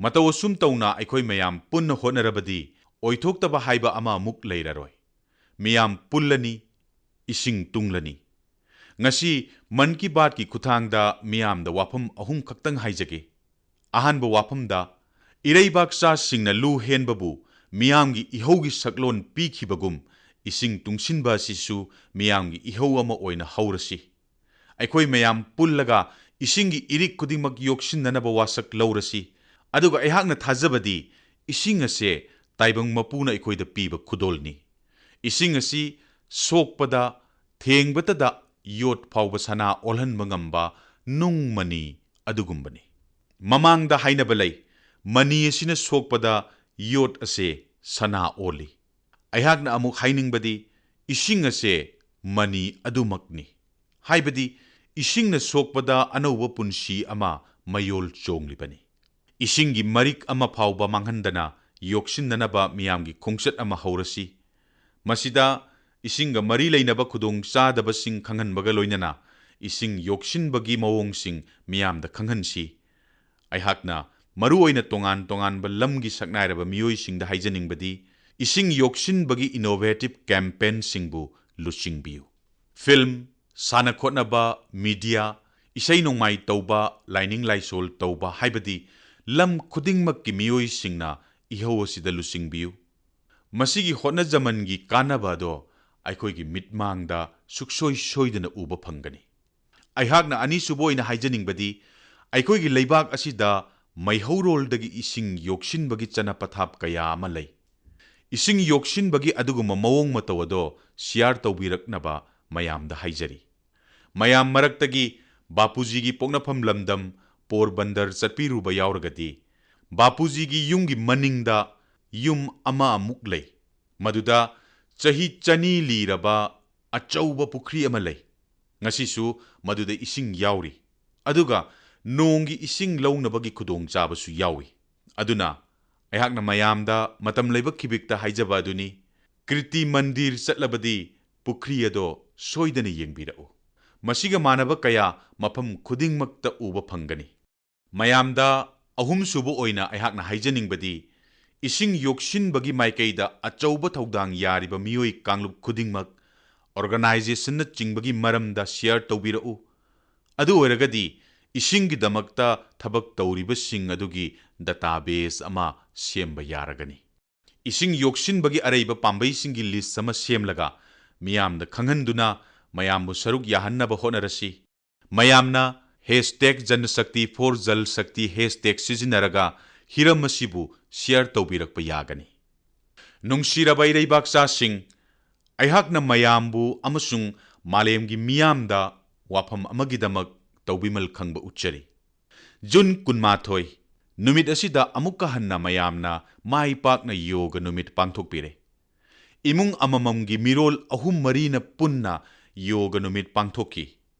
S1: ꯃꯇꯧ ꯑꯁꯨꯝ ꯇꯧꯅ ꯑꯩꯈꯣꯏ ꯃꯌꯥꯝ ꯄꯨꯟꯅ ꯍꯣꯠꯅꯔꯕꯗꯤ ꯑꯣꯏꯊꯣꯛꯇꯕ ꯍꯥꯏꯕ ꯑꯃ ꯑꯃꯨꯛ ꯂꯩꯔꯔꯣꯏ꯫ ꯃꯤꯌꯥꯝ ꯄꯨꯜꯂꯅꯤ, ꯏꯁꯤꯡ ꯇꯨꯡꯂꯅꯤ꯫ ꯉꯁꯤ ꯃꯟ ꯀꯤ ꯕꯥꯠꯀꯤ ꯈꯨꯠꯊꯥꯡꯗ ꯃꯤꯌꯥꯝꯗ ꯋꯥꯐꯝ 3 ꯈꯛꯇꯪ ꯍꯥꯏꯖꯒꯦ꯫ ꯑꯍꯥꯟꯕ ꯋꯥꯐꯝꯗ ꯏꯔꯩꯕꯥꯛꯆꯥꯁꯤꯡꯅ ꯂꯨ ꯍꯦꯟꯕꯕꯨ ꯃꯤꯌꯥꯝꯒꯤ ꯏꯍꯧꯒꯤ ꯁꯛꯂꯣꯟ ꯄꯤꯈꯤꯕꯒꯨꯝ ꯏꯁꯤꯡ ꯇꯨꯡꯁꯤꯟꯕ ꯑꯁꯤꯁꯨ ꯃꯤꯌꯥꯝꯒꯤ ꯏꯍꯧ ꯑꯃ ꯑꯣꯏꯅ ꯍꯧꯔꯁꯤ꯫ ꯑꯩꯈꯣꯏ ꯃꯌꯥꯝ ꯄꯨꯜꯂꯒ ꯏꯁꯤꯡꯒꯤ ꯏꯔꯤꯛ ꯈꯨꯗꯤꯡꯃꯛ ꯌꯣꯛꯁꯤꯟꯅꯅꯕ ꯋꯥꯁꯛ ꯂꯧꯔꯁꯤ꯫ ꯑꯗꯨꯒ ꯑꯩꯍꯥꯛꯅ ꯊꯥꯖꯕꯗꯤ ꯏꯁꯤꯡ ꯑꯁꯦ ꯇꯥꯏꯕꯪ ꯃꯄꯨꯅ ꯑꯩꯈꯣꯏꯗ ꯄꯤꯕ ꯈꯨꯗꯣꯜꯅꯤ꯫ ꯏꯁꯤꯡ ꯑꯁꯤ ꯁꯣꯛꯄꯗ ꯊꯦꯡꯕꯇꯗ ꯌꯣꯠ ꯐꯥꯎꯕ ꯁꯅꯥ ꯑꯣꯜꯍꯟꯕ ꯉꯝꯕ ꯅꯨꯡ ꯃꯅꯤ ꯑꯗꯨꯒꯨꯝꯕꯅꯤ꯫ ꯃꯃꯥꯡꯗ ꯍꯥꯏꯅꯕ ꯂꯩ, ꯃꯅꯤ ꯑꯁꯤꯅ ꯁꯣꯛꯄꯗ ꯌꯣꯠ ꯑꯁꯦ ꯁꯅꯥ ꯑꯣꯜꯂꯤ꯫ ꯑꯩꯍꯥꯛꯅ ꯑꯃꯨꯛ ꯍꯥꯏꯅꯤꯡꯕꯗꯤ ꯏꯁꯤꯡ ꯑꯁꯦ ꯃꯅꯤ ꯑꯗꯨꯃꯛꯅꯤ꯫ ꯍꯥꯏꯕꯗꯤ ꯏꯁꯤꯡꯅ ꯁꯣꯛꯄꯗ ꯑꯅꯧꯕ ꯄꯨꯟꯁꯤ ꯑꯃ ꯃꯌꯣꯜ ꯆꯣꯡꯂꯤꯕꯅꯤ꯫ ꯏꯁꯤꯡꯒꯤ ꯃꯔꯤꯛ ꯑꯃ ꯐꯥꯎꯕ ꯃꯥꯡꯍꯟꯗꯅ ꯌꯣꯛꯁꯤꯟꯅꯅꯕ ꯃꯤꯌꯥꯝꯒꯤ ꯈꯣꯡꯆꯠ ꯑꯃ ꯍꯧꯔꯁꯤ꯫ ꯃꯁꯤꯗ ꯏꯁꯤꯡꯒ ꯃꯔꯤ ꯂꯩꯅꯕ ꯈꯨꯗꯣꯡꯆꯥꯗꯕꯁꯤꯡ ꯈꯪꯍꯟꯕꯒ ꯂꯣꯏꯅꯅ ꯏꯁꯤꯡ ꯌꯣꯛꯁꯤꯟꯕꯒꯤ ꯃꯑꯣꯡꯁꯤꯡ ꯃꯤꯌꯥꯝꯗ ꯈꯪꯍꯟꯁꯤ꯫ ꯑꯩꯍꯥꯛꯅ ꯃꯔꯨꯑꯣꯏꯅ ꯇꯣꯉꯥꯟ ꯇꯣꯉꯥꯟꯕ ꯂꯝꯒꯤ ꯁꯛꯅꯥꯏꯔꯕ ꯃꯤꯑꯣꯏꯁꯤꯡꯗ ꯍꯥꯏꯖꯅꯤꯡꯕꯗꯤ ꯏꯁꯤꯡ ꯌꯣꯛꯁꯤꯟꯕꯒꯤ ꯏꯅꯣꯚꯦꯇꯤꯚ ꯀꯦꯝꯄꯦꯟꯁꯤꯡꯕꯨ ꯂꯨꯆꯤꯡꯕꯤꯌꯨ꯫ ꯐꯤꯜꯝ, ꯁꯥꯟꯅ ꯈꯣꯠꯅꯕ, ꯃꯤꯗꯤꯌꯥ, ꯏꯁꯩ ꯅꯣꯡꯃꯥꯏ ꯇꯧꯕ, ꯂꯥꯏꯅꯤꯡ ꯂꯥꯏꯁꯣꯜ ꯇꯧꯕ ꯍꯥꯏꯕꯗꯤ ꯂꯝ ꯈꯨꯗꯤꯡꯃꯛꯀꯤ ꯃꯤꯑꯣꯏꯁꯤꯡꯅ ꯏꯍꯧ ꯑꯁꯤꯗ ꯂꯨꯆꯤꯡꯕꯤꯌꯨ꯫ ꯃꯁꯤꯒꯤ ꯍꯣꯠꯅꯖꯃꯟꯒꯤ ꯀꯥꯟꯅꯕ ꯑꯗꯣ ꯑꯩꯈꯣꯏꯒꯤ ꯃꯤꯠꯃꯥꯡꯗ ꯁꯨꯛꯁꯣꯏ ꯁꯣꯏꯗꯅ ꯎꯕ ꯐꯪꯒꯅꯤ꯫ ꯑꯩꯍꯥꯛꯅ ꯑꯅꯤꯁꯨꯕ ꯑꯣꯏꯅ ꯍꯥꯏꯖꯅꯤꯡꯕꯗꯤ ꯑꯩꯈꯣꯏꯒꯤ ꯂꯩꯕꯥꯛ ꯑꯁꯤꯗ ꯃꯩꯍꯧꯔꯣꯜꯗꯒꯤ ꯏꯁꯤꯡ ꯌꯣꯛꯁꯤꯟꯕꯒꯤ ꯆꯠꯅ ꯄꯊꯥꯞ ꯀꯌꯥ ꯑꯃ ꯂꯩ꯫ ꯏꯁꯤꯡ ꯌꯣꯛꯁꯤꯟꯕꯒꯤ ꯑꯗꯨꯒꯨꯝꯕ ꯃꯑꯣꯡ ꯃꯇꯧ ꯑꯗꯣ ꯁꯤꯌꯥꯔ ꯇꯧꯕꯤꯔꯛꯅꯕ ꯃꯌꯥꯝꯗ ꯍꯥꯏꯖꯔꯤ꯫ ꯃꯌꯥꯝ ꯃꯔꯛꯇꯒꯤ ꯕꯥꯄꯨꯖꯤꯒꯤ ꯄꯣꯛꯅꯐꯝ ꯂꯝꯗꯝ ꯄꯣꯔꯕꯟꯗꯔ ꯆꯠꯄꯤꯔꯨꯕ ꯌꯥꯎꯔꯒꯗꯤ ꯕꯥꯄꯨꯖꯤꯒꯤ ꯌꯨꯝꯒꯤ ꯃꯅꯤꯡꯗ ꯌꯨꯝ ꯑꯃꯨꯛ ꯂꯩ, ꯃꯗꯨꯗ ꯆꯍꯤ 200 ꯂꯤꯔꯕ ꯑꯆꯧꯕ ꯄꯨꯈ꯭ꯔꯤ ꯑꯃ ꯂꯩ꯫ ꯉꯁꯤꯁꯨ ꯃꯗꯨꯗ ꯏꯁꯤꯡ ꯌꯥꯎꯔꯤ, ꯑꯗꯨꯒ ꯅꯣꯡꯒꯤ ꯏꯁꯤꯡ ꯂꯧꯅꯕꯒꯤ ꯈꯨꯗꯣꯡꯆꯥꯕꯁꯨ ꯌꯥꯎꯏ꯫ ꯑꯗꯨꯅ ꯑꯩꯍꯥꯛꯅ ꯃꯌꯥꯝꯗ ꯃꯇꯝ ꯂꯩꯕ ꯈꯤꯕꯤꯛꯇ ꯍꯥꯏꯖꯕ ꯑꯗꯨꯅꯤ, ꯀꯤꯔꯇꯤ ꯃꯟꯗꯤꯔ ꯆꯠꯂꯕꯗꯤ ꯄꯨꯈ꯭ꯔꯤ ꯑꯗꯣ ꯁꯣꯏꯗꯅ ꯌꯦꯡꯕꯤꯔꯛꯎ꯫ ꯃꯁꯤꯒ ꯃꯥꯟꯅꯕ ꯀꯌꯥ ꯃꯐꯝ ꯈꯨꯗꯤꯡꯃꯛꯇ ꯎꯕ ꯐꯪꯒꯅꯤ꯫ ꯃꯌꯥꯝꯗ ꯑꯍꯨꯝꯁꯨꯕ ꯑꯣꯏꯅ ꯑꯩꯍꯥꯛꯅ ꯍꯥꯏꯖꯅꯤꯡꯕꯗꯤ, ꯏꯁꯤꯡ ꯌꯣꯛꯁꯤꯟꯕꯒꯤ ꯃꯥꯏꯀꯩꯗ ꯑꯆꯧꯕ ꯊꯧꯗꯥꯡ ꯌꯥꯔꯤꯕ ꯃꯤꯑꯣꯏ ꯀꯥꯡꯂꯨꯞ ꯈꯨꯗꯤꯡꯃꯛ ꯑꯣꯔꯒꯅꯥꯏꯖꯦꯁꯟꯅꯆꯤꯡꯕꯒꯤ ꯃꯔꯝꯗ ꯁꯤꯌꯔ ꯇꯧꯕꯤꯔꯛꯎ꯫ ꯑꯗꯨ ꯑꯣꯏꯔꯒꯗꯤ ꯏꯁꯤꯡꯒꯤꯗꯃꯛꯇ ꯊꯕꯛ ꯇꯧꯔꯤꯕꯁꯤꯡ ꯑꯗꯨꯒꯤ ꯗꯇꯥꯕꯦꯖ ꯑꯃ ꯁꯦꯝꯕ ꯌꯥꯔꯒꯅꯤ꯫ ꯏꯁꯤꯡ ꯌꯣꯛꯁꯤꯟꯕꯒꯤ ꯑꯔꯩꯕ ꯄꯥꯝꯕꯩꯁꯤꯡꯒꯤ ꯂꯤꯁ ꯑꯃ ꯁꯦꯝꯂꯒ ꯃꯤꯌꯥꯝꯗ ꯈꯪꯍꯟꯗꯨꯅ ꯃꯌꯥꯝꯕꯨ ꯁꯔꯨꯛ ꯌꯥꯍꯟꯅꯕ ꯍꯣꯠꯅꯔꯁꯤ꯫ ꯃꯌꯥꯝꯅ #JanShakti for Jal Shakti ꯍꯦꯁꯇꯦꯒ ꯁꯤꯖꯤꯟꯅꯔꯒ ꯍꯤꯔꯝ ꯑꯁꯤꯕꯨ ꯁꯤꯌꯔ ꯇꯧꯕꯤꯔꯛꯄ ꯌꯥꯒꯅꯤ꯫ ꯅꯨꯡꯁꯤꯔꯕ ꯏꯔꯩꯕꯥꯛꯆꯥꯁꯤꯡ, ꯑꯩꯍꯥꯛꯅ ꯃꯌꯥꯝꯕꯨ ꯑꯃꯁꯨꯡ ꯃꯥꯂꯦꯝꯒꯤ ꯃꯤꯌꯥꯝꯗ ꯋꯥꯐꯝ ꯑꯃꯒꯤꯗꯃꯛ ꯇꯧꯕꯤꯃꯜ ꯈꯪꯕ ꯎꯠꯆꯔꯤ꯫ ꯖꯨꯟ 12, ꯅꯨꯃꯤꯠ ꯑꯁꯤꯗ ꯑꯃꯨꯛꯀ ꯍꯟꯅ ꯃꯌꯥꯝꯅ ꯃꯥꯏ ꯄꯥꯛꯅ ꯌꯣꯒ ꯅꯨꯃꯤꯠ ꯄꯥꯡꯊꯣꯛꯄꯤꯔꯦ꯫ ꯏꯃꯨꯡ ꯑꯃꯃꯝꯒꯤ ꯃꯤꯔꯣꯜ 3-4ꯅ ꯄꯨꯟꯅ ꯌꯣꯒ ꯅꯨꯃꯤꯠ ꯄꯥꯡꯊꯣꯛꯈꯤ꯫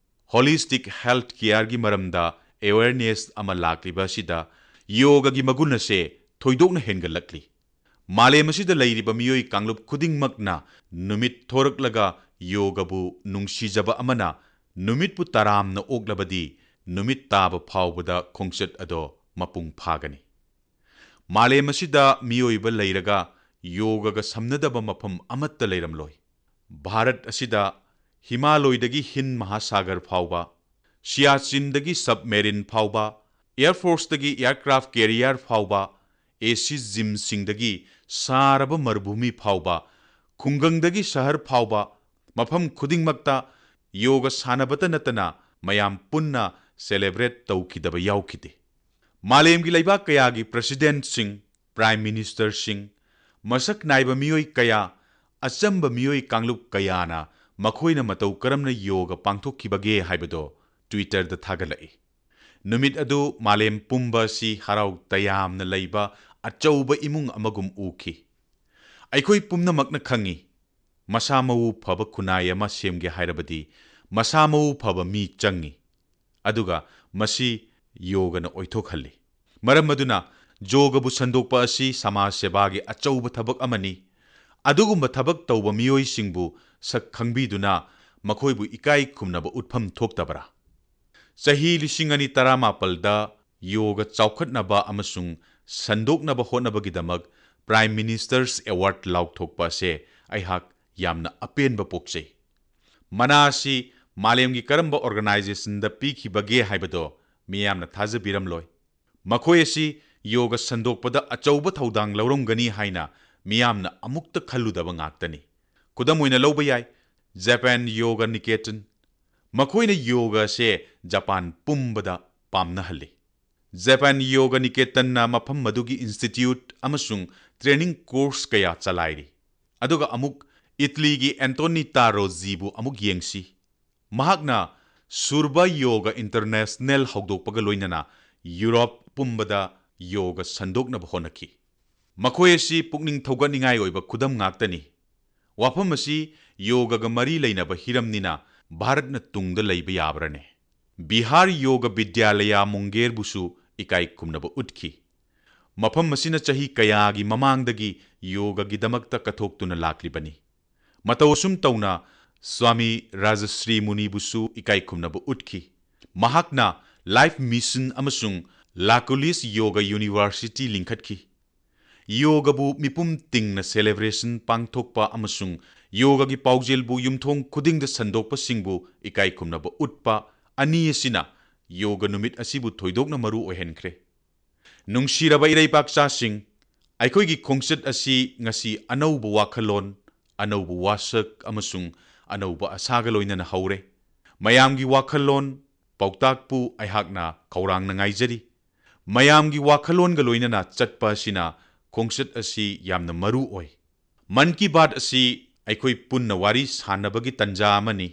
S1: ꯍꯣꯂꯤꯁꯇꯤꯛ ꯍꯦꯜꯊ ꯀꯦꯌꯔꯒꯤ ꯃꯔꯝꯗ ꯑꯦꯋꯦꯌꯔꯅꯦꯁ ꯑꯃ ꯂꯥꯛꯂꯤꯕ ꯑꯁꯤꯗ ꯌꯣꯒꯒꯤ ꯃꯒꯨꯟ ꯑꯁꯦ ꯊꯣꯏꯗꯣꯛꯅ ꯍꯦꯟꯒꯠꯂꯛꯂꯤ꯫ ꯃꯥꯂꯦꯝ ꯑꯁꯤꯗ ꯂꯩꯔꯤꯕ ꯃꯤꯑꯣꯏ ꯀꯥꯡꯂꯨꯞ ꯈꯨꯗꯤꯡꯃꯛꯅ ꯅꯨꯃꯤꯠ ꯊꯣꯔꯛꯂꯒ ꯌꯣꯒꯕꯨ ꯅꯨꯡꯁꯤꯖꯕ ꯑꯃꯅ ꯅꯨꯃꯤꯠꯄꯨ ꯇꯔꯥꯝꯅ ꯑꯣꯛꯂꯕꯗꯤ ꯅꯨꯃꯤꯠ ꯇꯥꯕ ꯐꯥꯎꯕꯗ ꯈꯣꯡꯆꯠ ꯑꯗꯣ ꯃꯄꯨꯡ ꯐꯥꯒꯅꯤ꯫ ꯃꯥꯂꯦꯝ ꯑꯁꯤꯗ ꯃꯤꯑꯣꯏꯕ ꯂꯩꯔꯒ ꯌꯣꯒꯒ ꯁꯝꯅꯗꯕ ꯃꯐꯝ ꯑꯃꯠꯇ ꯂꯩꯔꯝꯂꯣꯏ꯫ ꯚꯥꯔꯠ ꯑꯁꯤꯗ ꯍꯤꯃꯥꯂꯣꯏꯗꯒꯤ ꯍꯤꯟ ꯃꯍꯥꯁꯥꯒꯔ ꯐꯥꯎꯕ, ꯁꯤꯌꯥꯆꯤꯟꯗꯒꯤ ꯁꯕꯃꯦꯔꯤꯟ ꯐꯥꯎꯕ, ꯑꯦꯌꯔꯐꯣꯔꯁꯇꯒꯤ ꯑꯦꯌꯔꯀ꯭ꯔꯥꯐꯠ ꯀꯦꯔꯤꯌꯔ ꯐꯥꯎꯕ, ꯑꯦꯁꯤꯁ ꯖꯤꯝꯁꯤꯡꯗꯒꯤ ꯁꯥꯔꯕ ꯃꯔꯨꯚꯨꯃꯤ ꯐꯥꯎꯕ, ꯈꯨꯡꯒꯪꯗꯒꯤ ꯁꯍꯔ ꯐꯥꯎꯕ, ꯃꯐꯝ ꯈꯨꯗꯤꯡꯃꯛꯇ ꯌꯣꯒ ꯁꯥꯟꯅꯕꯇ ꯅꯠꯇꯅ ꯃꯌꯥꯝ ꯄꯨꯟꯅ ꯁꯦꯂꯦꯕ꯭ꯔꯦꯠ ꯇꯧꯈꯤꯗꯕ ꯌꯥꯎꯈꯤꯗꯦ꯫ ꯃꯥꯂꯦꯝꯒꯤ ꯂꯩꯕꯥꯛ ꯀꯌꯥꯒꯤ ꯄ꯭ꯔꯁꯤꯗꯦꯟꯠꯁꯤꯡ, ꯄ꯭ꯔꯥꯏꯝ ꯃꯤꯅꯤꯁꯇꯔꯁꯤꯡ, ꯃꯁꯛ ꯅꯥꯏꯕ ꯃꯤꯑꯣꯏ ꯀꯌꯥ, ꯑꯆꯝꯕ ꯃꯤꯑꯣꯏ ꯀꯥꯡꯂꯨꯞ ꯀꯌꯥꯅ ꯃꯈꯣꯏꯅ ꯃꯇꯧ ꯀꯔꯝꯅ ꯌꯣꯒ ꯄꯥꯡꯊꯣꯛꯈꯤꯕꯒꯦ ꯍꯥꯏꯕꯗꯣ ꯇ꯭ꯋꯤꯇꯔꯗ ꯊꯥꯒꯠꯂꯛꯏ꯫ ꯅꯨꯃꯤꯠ ꯑꯗꯨ ꯃꯥꯂꯦꯝ ꯄꯨꯝꯕ ꯑꯁꯤ ꯍꯔꯥꯎ ꯇꯌꯥꯝꯅ ꯂꯩꯕ ꯑꯆꯧꯕ ꯏꯃꯨꯡ ꯑꯃꯒꯨꯝ ꯎꯈꯤ꯫ ꯑꯩꯈꯣꯏ ꯄꯨꯝꯅꯃꯛꯅ ꯈꯪꯏ, ꯃꯁꯥ ꯃꯎ ꯐꯕ ꯈꯨꯟꯅꯥꯏ ꯑꯃ ꯁꯦꯝꯒꯦ ꯍꯥꯏꯔꯕꯗꯤ ꯃꯁꯥ ꯃꯎ ꯐꯕ ꯃꯤ ꯆꯪꯏ, ꯑꯗꯨꯒ ꯃꯁꯤ ꯌꯣꯒꯅ ꯑꯣꯏꯊꯣꯛꯍꯜꯂꯤ꯫ ꯃꯔꯝ ꯑꯗꯨꯅ ꯌꯣꯒꯕꯨ ꯁꯟꯗꯣꯛꯄ ꯑꯁꯤ ꯁꯃꯥꯖ ꯁꯦꯕꯥꯒꯤ ꯑꯆꯧꯕ ꯊꯕꯛ ꯑꯃꯅꯤ꯫ ꯑꯗꯨꯒꯨꯝꯕ ꯊꯕꯛ ꯇꯧꯕ ꯃꯤꯑꯣꯏꯁꯤꯡꯕꯨ ꯁꯛ ꯈꯪꯕꯤꯗꯨꯅ ꯃꯈꯣꯏꯕꯨ ꯏꯀꯥꯏ ꯈꯨꯝꯅꯕ ꯎꯠꯐꯝ ꯊꯣꯛꯇꯕ꯭ꯔꯥ? ꯆꯍꯤ 2017ꯗ ꯌꯣꯒ ꯆꯥꯎꯈꯠꯅꯕ ꯑꯃꯁꯨꯡ ꯁꯟꯗꯣꯛꯅꯕ ꯍꯣꯠꯅꯕꯒꯤꯗꯃꯛ ꯄ꯭ꯔꯥꯏꯝ ꯃꯤꯅꯤꯁꯇꯔꯁ ꯑꯦꯋꯥꯔꯗ ꯂꯥꯎꯊꯣꯛꯄ ꯑꯁꯦ ꯑꯩꯍꯥꯛ ꯌꯥꯝꯅ ꯑꯄꯦꯟꯕ ꯄꯣꯛꯆꯩ꯫ ꯃꯅꯥ ꯑꯁꯤ ꯃꯥꯂꯦꯝꯒꯤ ꯀꯔꯝꯕ ꯑꯣꯔꯒꯅꯥꯏꯖꯦꯁꯟꯗ ꯄꯤꯈꯤꯕꯒꯦ ꯍꯥꯏꯕꯗꯣ ꯃꯤꯌꯥꯝꯅ ꯊꯥꯖꯕꯤꯔꯝꯂꯣꯏ꯫ ꯃꯈꯣꯏ ꯑꯁꯤ ꯌꯣꯒ ꯁꯟꯗꯣꯛꯄꯗ ꯑꯆꯧꯕ ꯊꯧꯗꯥꯡ ꯂꯧꯔꯝꯒꯅꯤ ꯍꯥꯏꯅ ꯃꯤꯌꯥꯝꯅ ꯑꯃꯨꯛꯇ ꯈꯜꯂꯨꯗꯕ ꯉꯥꯛꯇꯅꯤ꯫ ꯈꯨꯗꯝ ꯑꯣꯏꯅ ꯂꯧꯕ ꯌꯥꯏ, ꯖꯄꯥꯟ ꯌꯣꯒ ꯅꯤꯀꯦꯇꯟ꯫ ꯃꯈꯣꯏꯅ ꯌꯣꯒ ꯑꯁꯦ ꯖꯄꯥꯟ ꯄꯨꯝꯕꯗ ꯄꯥꯝꯅꯍꯜꯂꯤ꯫ ꯖꯄꯥꯟ ꯌꯣꯒ ꯅꯤꯀꯦꯇꯟꯅ ꯃꯐꯝ ꯑꯗꯨꯒꯤ ꯏꯟꯁꯇꯤꯇ꯭ꯌꯨꯠ ꯑꯃꯁꯨꯡ ꯇ꯭ꯔꯦꯅꯤꯡ ꯀꯣꯔꯁ ꯀꯌꯥ ꯆꯂꯥꯏꯔꯤ꯫ ꯑꯗꯨꯒ ꯑꯃꯨꯛ ꯏꯇꯂꯤꯒꯤ ꯑꯦꯟꯇꯣꯅꯤꯇꯥ ꯔꯣꯖꯤꯕꯨ ꯑꯃꯨꯛ ꯌꯦꯡꯁꯤ꯫ ꯃꯍꯥꯛꯅ ꯁꯨꯔꯕ ꯌꯣꯒ ꯏꯟꯇꯔꯅꯦꯁꯅꯦꯜ ꯍꯧꯗꯣꯛꯄꯒ ꯂꯣꯏꯅꯅ ꯌꯨꯔꯣꯞ ꯄꯨꯝꯕꯗ ꯌꯣꯒ ꯁꯟꯗꯣꯛꯅꯕ ꯍꯣꯠꯅꯈꯤ꯫ ꯃꯈꯣꯏ ꯑꯁꯤ ꯄꯨꯛꯅꯤꯡ ꯊꯧꯒꯠꯅꯤꯡꯉꯥꯏ ꯑꯣꯏꯕ ꯈꯨꯗꯝ ꯉꯥꯛꯇꯅꯤ꯫ ꯋꯥꯐꯝ ꯑꯁꯤ ꯌꯣꯒꯒ ꯃꯔꯤ ꯂꯩꯅꯕ ꯍꯤꯔꯝꯅꯤꯅ ꯚꯥꯔꯠꯅ ꯇꯨꯡꯗ ꯂꯩꯕ ꯌꯥꯕ꯭ꯔꯅꯦ? ꯕꯤꯍꯥꯔ ꯌꯣꯒ ꯕꯤꯗ꯭ꯌꯥꯂꯌꯥ ꯃꯨꯡꯒꯦꯔꯕꯨꯁꯨ ꯏꯀꯥꯏ ꯈꯨꯝꯅꯕ ꯎꯠꯈꯤ꯫ ꯃꯐꯝ ꯑꯁꯤꯅ ꯆꯍꯤ ꯀꯌꯥꯒꯤ ꯃꯃꯥꯡꯗꯒꯤ ꯌꯣꯒꯒꯤꯗꯃꯛꯇ ꯀꯠꯊꯣꯛꯇꯨꯅ ꯂꯥꯛꯂꯤꯕꯅꯤ꯫ ꯃꯇꯧ ꯑꯁꯨꯝ ꯇꯧꯅ ꯁ꯭ꯋꯥꯃꯤ ꯔꯥꯖꯁ꯭ꯔꯤ ꯃꯨꯅꯤꯕꯨꯁꯨ ꯏꯀꯥꯏ ꯈꯨꯝꯅꯕ ꯎꯠꯈꯤ꯫ ꯃꯍꯥꯛꯅ ꯂꯥꯏꯐ ꯃꯤꯁꯟ ꯑꯃꯁꯨꯡ ꯂꯥꯀꯨꯂꯤꯁ ꯌꯣꯒ ꯌꯨꯅꯤꯚꯔꯁꯤꯇꯤ ꯂꯤꯡꯈꯠꯈꯤ꯫ ꯌꯣꯒꯕꯨ ꯃꯤꯄꯨꯝ ꯇꯤꯡꯅ ꯁꯦꯂꯦꯕ꯭ꯔꯦꯁꯟ ꯄꯥꯡꯊꯣꯛꯄ ꯑꯃꯁꯨꯡ ꯌꯣꯒꯒꯤ ꯄꯥꯎꯖꯦꯜꯕꯨ ꯌꯨꯝꯊꯣꯡ ꯈꯨꯗꯤꯡꯗ ꯁꯟꯗꯣꯛꯄꯁꯤꯡꯕꯨ ꯏꯀꯥꯏ ꯈꯨꯝꯅꯕ ꯎꯠꯄ ꯑꯅꯤ ꯑꯁꯤꯅ ꯌꯣꯒ ꯅꯨꯃꯤꯠ ꯑꯁꯤꯕꯨ ꯊꯣꯏꯗꯣꯛꯅ ꯃꯔꯨ ꯑꯣꯏꯍꯟꯈ꯭ꯔꯦ꯫ ꯅꯨꯡꯁꯤꯔꯕ ꯏꯔꯩꯕꯥꯛꯆꯥꯁꯤꯡ, ꯑꯩꯈꯣꯏꯒꯤ ꯈꯣꯡꯆꯠ ꯑꯁꯤ ꯉꯁꯤ ꯑꯅꯧꯕ ꯋꯥꯈꯜꯂꯣꯟ, ꯑꯅꯧꯕ ꯋꯥꯁꯛ ꯑꯃꯁꯨꯡ ꯑꯅꯧꯕ ꯑꯁꯥꯒ ꯂꯣꯏꯅꯅ ꯍꯧꯔꯦ꯫ ꯃꯌꯥꯝꯒꯤ ꯋꯥꯈꯜꯂꯣꯟ, ꯄꯥꯎꯇꯥꯛꯄꯨ ꯑꯩꯍꯥꯛꯅ ꯈꯧꯔꯥꯡꯅ ꯉꯥꯏꯖꯔꯤ꯫ ꯃꯌꯥꯝꯒꯤ ꯋꯥꯈꯜꯂꯣꯟꯒ ꯂꯣꯏꯅꯅ ꯆꯠꯄ ꯑꯁꯤꯅ ꯈꯣꯡꯆꯠ ꯑꯁꯤ ꯌꯥꯝꯅ ꯃꯔꯨ ꯑꯣꯏ꯫ ꯃꯟ ꯀꯤ ꯕꯥꯠ ꯑꯁꯤ ꯑꯩꯈꯣꯏ ꯄꯨꯟꯅ ꯋꯥꯔꯤ ꯁꯥꯟꯅꯕꯒꯤ ꯇꯟꯖꯥ ꯑꯃꯅꯤ꯫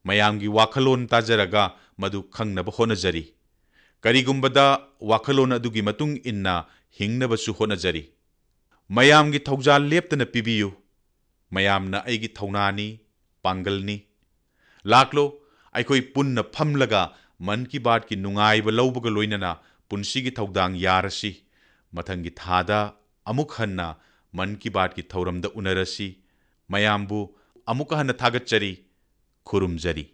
S1: ꯃꯌꯥꯝꯒꯤ ꯋꯥꯈꯜꯂꯣꯟ ꯇꯥꯖꯔꯒ ꯃꯗꯨ ꯈꯪꯅꯕ ꯍꯣꯠꯅꯖꯔꯤ꯫ ꯀꯔꯤꯒꯨꯝꯕꯗ ꯋꯥꯈꯜꯂꯣꯟ ꯑꯗꯨꯒꯤ ꯃꯇꯨꯡ ꯏꯟꯅ ꯍꯤꯡꯅꯕꯁꯨ ꯍꯣꯠꯅꯖꯔꯤ꯫ ꯃꯌꯥꯝꯒꯤ ꯊꯧꯖꯥꯜ ꯂꯦꯞꯇꯅ ꯄꯤꯕꯤꯌꯨ꯫ ꯃꯌꯥꯝꯅ ꯑꯩꯒꯤ ꯊꯧꯅꯥꯅꯤ, ꯄꯥꯡꯒꯜꯅꯤ꯫ ꯂꯥꯛꯂꯣ, ꯑꯩꯈꯣꯏ ꯄꯨꯟꯅ ꯐꯝꯂꯒ ꯃꯟ ꯀꯤ ꯕꯥꯠꯀꯤ ꯅꯨꯡꯉꯥꯏꯕ ꯂꯧꯕꯒ ꯂꯣꯏꯅꯅ ꯄꯨꯟꯁꯤꯒꯤ ꯊꯧꯗꯥꯡ ꯌꯥꯔꯁꯤ꯫ ꯃꯊꯪꯒꯤ ꯊꯥꯗ ꯑꯃꯨꯛ ꯍꯟꯅ ꯃꯟ ꯀꯤ ꯕꯥꯠꯀꯤ ꯊꯧꯔꯝꯗ ꯎꯅꯔꯁꯤ꯫ ꯃꯌꯥꯝꯕꯨ ꯑꯃꯨꯛꯀ ꯍꯟꯅ ꯊꯥꯒꯠꯆꯔꯤ, ꯈꯨꯔꯨꯝꯖꯔꯤ꯫